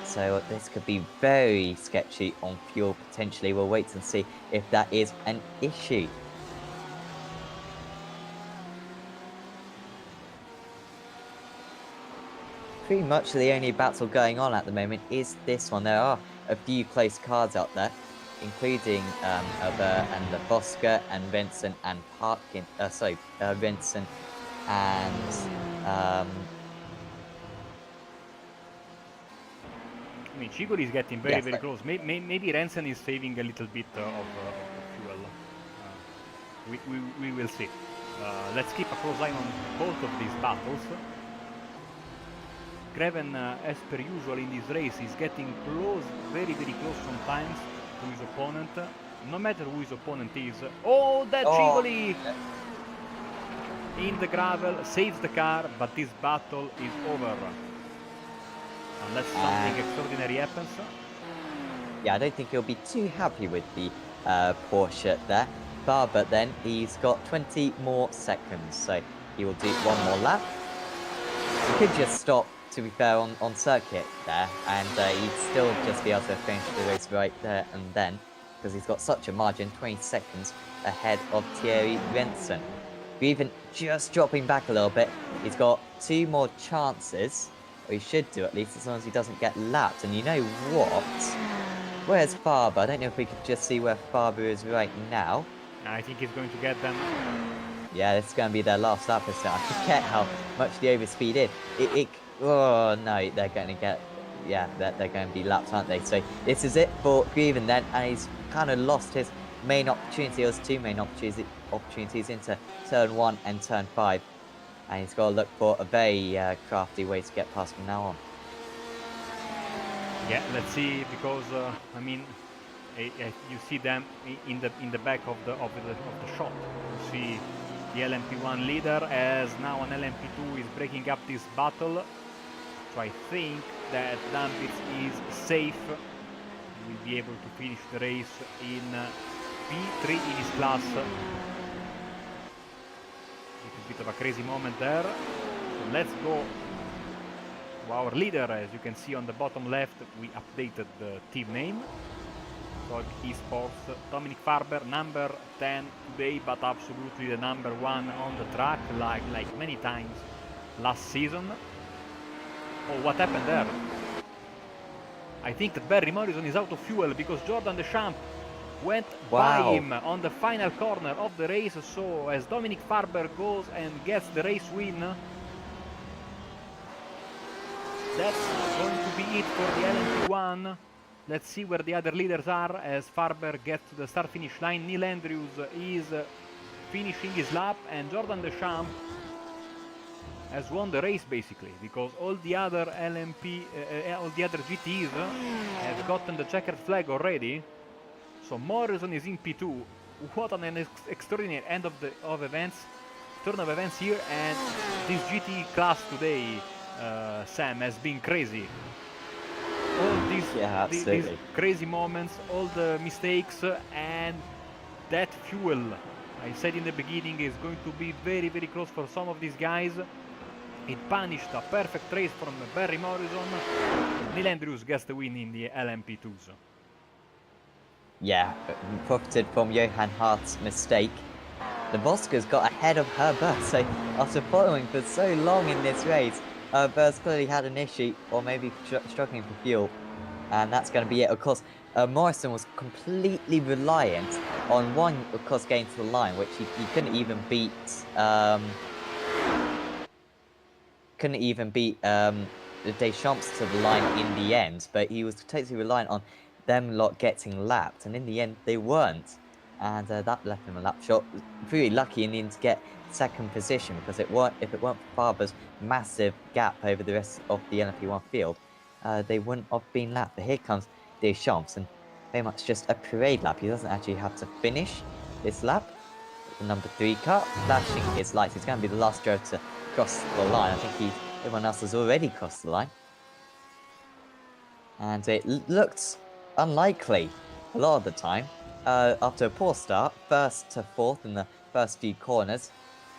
So this could be very sketchy on fuel, potentially. We'll wait and see if that is an issue. Pretty much the only battle going on at the moment is this one. There are a few close cards out there, including Albert and Lebosca and Vincent and Parkin. Vincent and I mean, Chigoli is getting very close. Maybe Rensen is saving a little bit of fuel. We will see. Let's keep a close eye on both of these battles. Greven, as per usual in this race, is getting close, very close sometimes to his opponent. No matter who his opponent is. Oh, that Chigoli in the gravel saves the car, but this battle is over. Unless something extraordinary happens. Yeah, I don't think he'll be too happy with the Porsche there. But then he's got 20 more seconds, so he will do one more lap. He could just stop, to be fair, on circuit there, and he'd still just be able to finish the race right there and then, because he's got such a margin, 20 seconds ahead of Thierry Renson. Even just dropping back a little bit, he's got 2 more chances. Or he should do at least, as long as he doesn't get lapped. And you know what? Where's Faber? I don't know if we could just see where Faber is right now. I think he's going to get them. Yeah, this is going to be their last lap. I forget how much the overspeed is. Oh no, they're going to get... Yeah, they're going to be lapped, aren't they? So this is it for Grievin then. And he's kind of lost his main opportunity. There was 2 main opportunities into turn 1 and turn 5. And he's got to look for a very crafty way to get past from now on. Yeah, let's see, because I mean, you see them in the back of the shot. You see the LMP1 leader, as now an LMP2 is breaking up this battle. So I think that Dampitz is safe. He will be able to finish the race in P3 in his class. Bit of a crazy moment there. So let's go to our leader. As you can see on the bottom left, we updated the team name. Talk Esports. Dominic Farber, number 10 today, but absolutely the number 1 on the track, like many times last season. Oh, what happened there? I think that Barry Morrison is out of fuel because Jordan Deschamps went by Wow. him on the final corner of the race. So as Dominic Farber goes and gets the race win, that's going to be it for the LMP1. Let's see where the other leaders are as Farber gets to the start-finish line. Neil Andrews is finishing his lap, and Jordan Deschamps has won the race basically because all the other all the other GTs have gotten the checkered flag already. So Morrison is in P2. What an extraordinary end of events, turn of events here, and this GT class today, Sam, has been crazy. All these crazy moments, all the mistakes, and that fuel, I said in the beginning, is going to be very, very close for some of these guys. It punished a perfect race from Barry Morrison. Neil Andrews gets the win in the LMP2s. Yeah, profited from Johan Hart's mistake. The Voska's got ahead of Herbert, so after following for so long in this race, Herbert's clearly had an issue, or maybe struggling for fuel. And that's going to be it. Of course, Morrison was completely reliant on one, of course, getting to the line, which he couldn't even beat. Couldn't even beat Deschamps to the line in the end, but he was totally reliant on them lot getting lapped, and in the end they weren't, and that left him a lap short. Pretty lucky in the end to get second position because if it weren't for Farber's massive gap over the rest of the LMP1 field, they wouldn't have been lapped. But here comes Deschamps, and very much just a parade lap. He doesn't actually have to finish this lap. The number 3 car flashing his lights. He's going to be the last driver to cross the line. I think everyone else has already crossed the line. And it looked unlikely a lot of the time. After a poor start, first to fourth in the first few corners,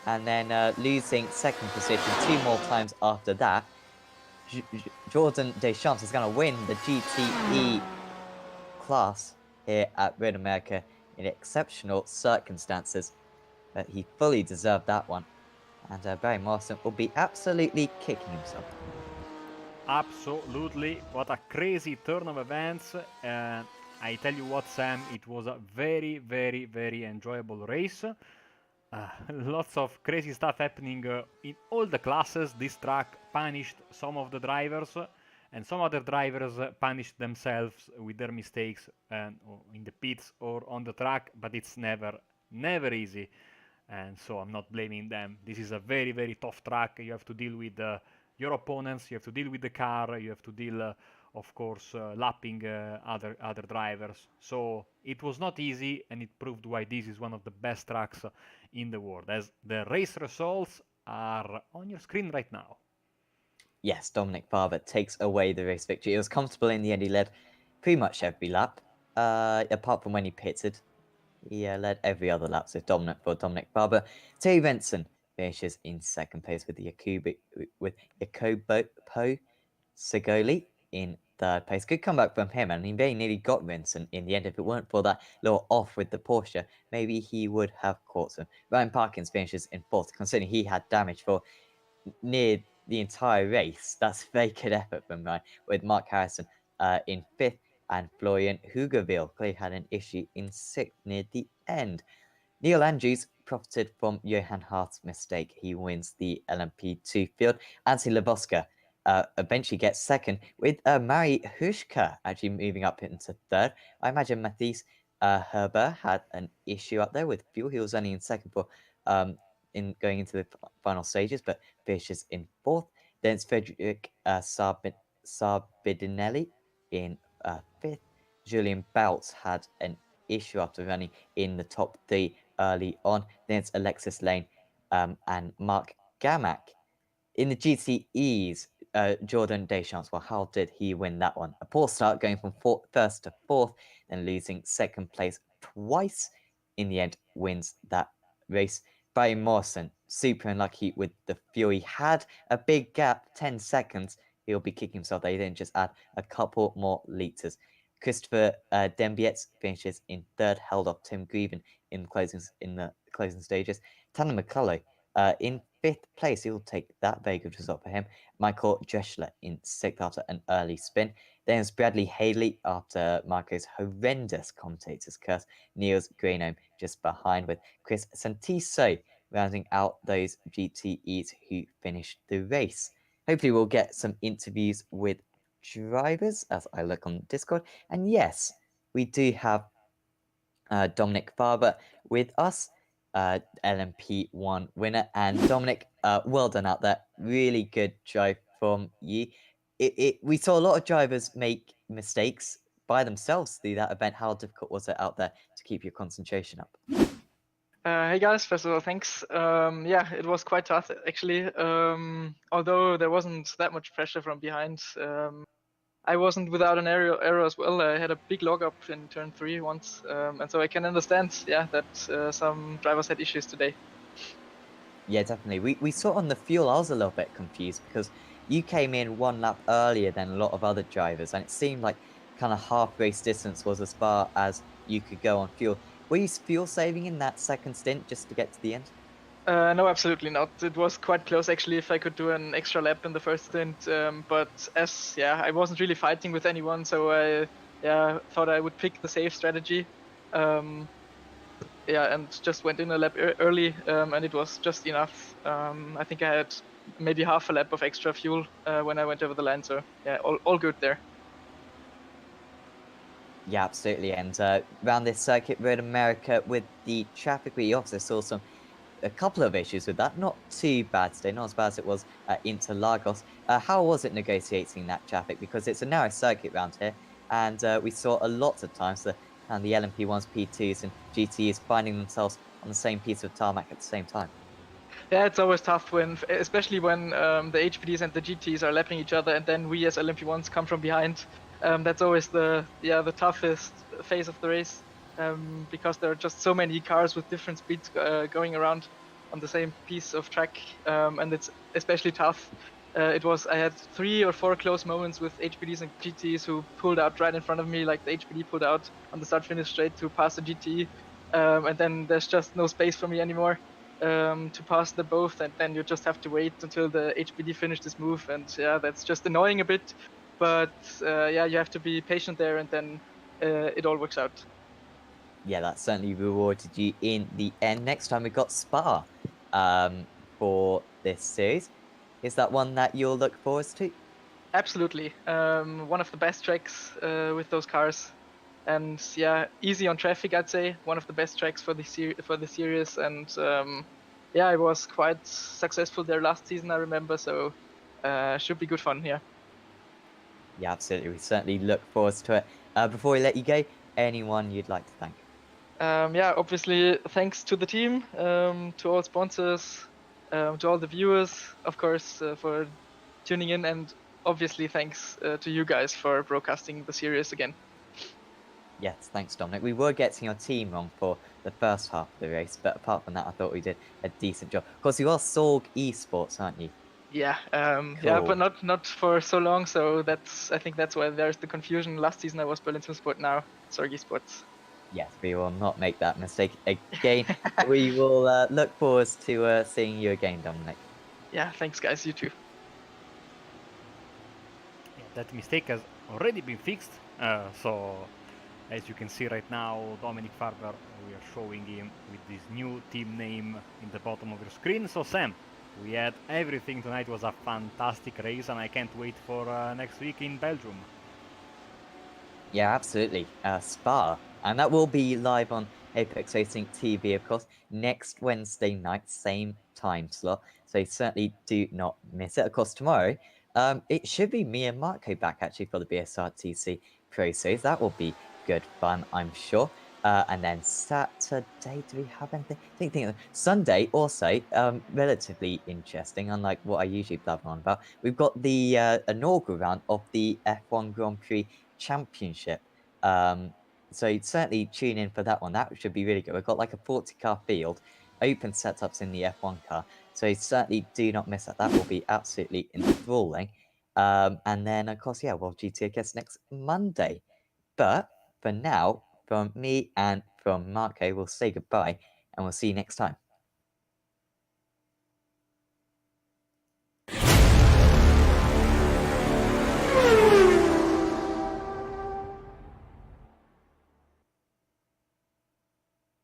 and then losing second position 2 more times after that. Jordan Deschamps is going to win the GTE class here at Road America in exceptional circumstances. But he fully deserved that one. And Barry Morrison will be absolutely kicking himself. Absolutely. What a crazy turn of events. I tell you what, Sam, it was a very, very, very enjoyable race. Lots of crazy stuff happening in all the classes. This track punished some of the drivers, and some other drivers punished themselves with their mistakes in the pits or on the track, but it's never easy. And so I'm not blaming them. This is a very, very tough track. You have to deal with your opponents, you have to deal with the car, you have to deal, of course, lapping other drivers. So it was not easy, and it proved why this is one of the best tracks in the world. As the race results are on your screen right now. Yes, Dominic Farber takes away the race victory. It was comfortable in the end. He led pretty much every lap, apart from when he pitted. He led every other lap, so dominant for Dominic Farber. Terry Benson finishes in second place with Jacopo Segoli in third place. Good comeback from him, and he very nearly got Benson in the end. If it weren't for that little off with the Porsche, maybe he would have caught him. Ryan Parkins finishes in fourth, considering he had damage for near the entire race. That's a very good effort from Ryan, with Mark Harrison in fifth, and Florian Hugoville clearly had an issue in sixth near the end. Neil Andrews profited from Johan Hart's mistake. He wins the LMP2 field. Anthony Leboska eventually gets second, with Mari Hushka actually moving up into third. I imagine Mathies Herber had an issue up there with fuel. He was only in second for in going into the final stages, but finishes in fourth. Then it's Frederick Sarbidinelli in fifth. Julian Boutz had an issue after running in the top 3 early on. Then it's Alexis Lane and Mark Gamak. In the GTEs, Jordan Deschamps, well, how did he win that one? A poor start, going from first to fourth, then losing second place twice. In the end, wins that race. Barry Morrison, super unlucky with the fuel. He had a big gap, 10 seconds. He'll be kicking himself that he didn't just add a couple more litres. Christopher Dembietz finishes in third, held off Tim Grieven in the closing stages. Tanner McCullough in fifth place. He'll take that. Very good result for him. Michael Dreschler in sixth after an early spin. Then it's Bradley Haley after Marco's horrendous commentator's curse. Niels Greenholm just behind, with Chris Santiso rounding out those GTEs who finished the race. Hopefully we'll get some interviews with drivers as I look on Discord. And yes, we do have Dominic Farber with us, LMP1 winner. And Dominic, well done out there. Really good drive from you. We saw a lot of drivers make mistakes by themselves through that event. How difficult was it out there to keep your concentration up? Hey guys, first of all, thanks. Yeah, it was quite tough actually. Although there wasn't that much pressure from behind. I wasn't without an error as well. I had a big log up in turn 3 once, and so I can understand, yeah, that some drivers had issues today. Yeah, definitely. We saw on the fuel, I was a little bit confused because you came in one lap earlier than a lot of other drivers, and it seemed like kind of half race distance was as far as you could go on fuel. Were you fuel saving in that second stint just to get to the end? No, absolutely not. It was quite close actually if I could do an extra lap in the first stint, but I wasn't really fighting with anyone, so I thought I would pick the safe strategy. And just went in a lap early, and it was just enough. I think I had maybe half a lap of extra fuel when I went over the line, so yeah, all good there. Yeah, absolutely. And around this circuit, Road America, with the traffic, we also saw a couple of issues with that. Not too bad today, not as bad as it was at Interlagos. How was it negotiating that traffic? Because it's a narrow circuit around here, and we saw a lot of times the LMP1s, P2s, and GTs finding themselves on the same piece of tarmac at the same time. Yeah, it's always tough especially when the HPDs and the GTs are lapping each other, and then we as LMP1s come from behind. That's always the toughest phase of the race, because there are just so many cars with different speeds going around on the same piece of track, and it's especially tough. I had 3 or 4 close moments with HPDs and GTs who pulled out right in front of me, like the HPD pulled out on the start-finish straight to pass the GT, and then there's just no space for me anymore to pass them both, and then you just have to wait until the HPD finish this move, and yeah, that's just annoying a bit, but you have to be patient there, and then it all works out. Yeah, that certainly rewarded you in the end. Next time we got Spa for this series. Is that one that you'll look forward to? Absolutely. One of the best tracks with those cars, and yeah, easy on traffic, I'd say. One of the best tracks for the series, and I was quite successful there last season, I remember, so should be good fun here. Yeah, absolutely. We certainly look forward to it. Before we let you go, anyone you'd like to thank? Obviously, thanks to the team, to all sponsors, to all the viewers, of course, for tuning in, and obviously thanks to you guys for broadcasting the series again. Yes, thanks, Dominic. We were getting your team wrong for the first half of the race, but apart from that, I thought we did a decent job. Of course, you are Sorg Esports, aren't you? Yeah, Cool. but not for so long. So I think that's why there's the confusion. Last season I was Berlin Swim Sport, now Sorgi Sports. Yes, we will not make that mistake again. We will look forward to seeing you again, Dominic. Yeah, thanks guys. You too. Yeah, that mistake has already been fixed. So, as you can see right now, Dominic Farber, we are showing him with this new team name in the bottom of your screen. So, Sam, we had everything tonight. It was a fantastic race, and I can't wait for next week in Belgium. Yeah, absolutely. Spa. And that will be live on Apex Racing TV, of course, next Wednesday night, same time slot. So certainly do not miss it. Of course, tomorrow, it should be me and Marco back actually for the BSRTC Pro Series. That will be good fun, I'm sure. And then Saturday, do we have anything? Think Sunday also, relatively interesting, unlike what I usually blabber on about. We've got the inaugural round of the F1 Grand Prix Championship. So you'd certainly tune in for that one. That should be really good. We've got like a 40-car field, open setups in the F1 car. So certainly do not miss that. That will be absolutely enthralling. And then, of course, yeah, well, GT, I guess, next Monday. But for now, from me and from Marco, we'll say goodbye and we'll see you next time.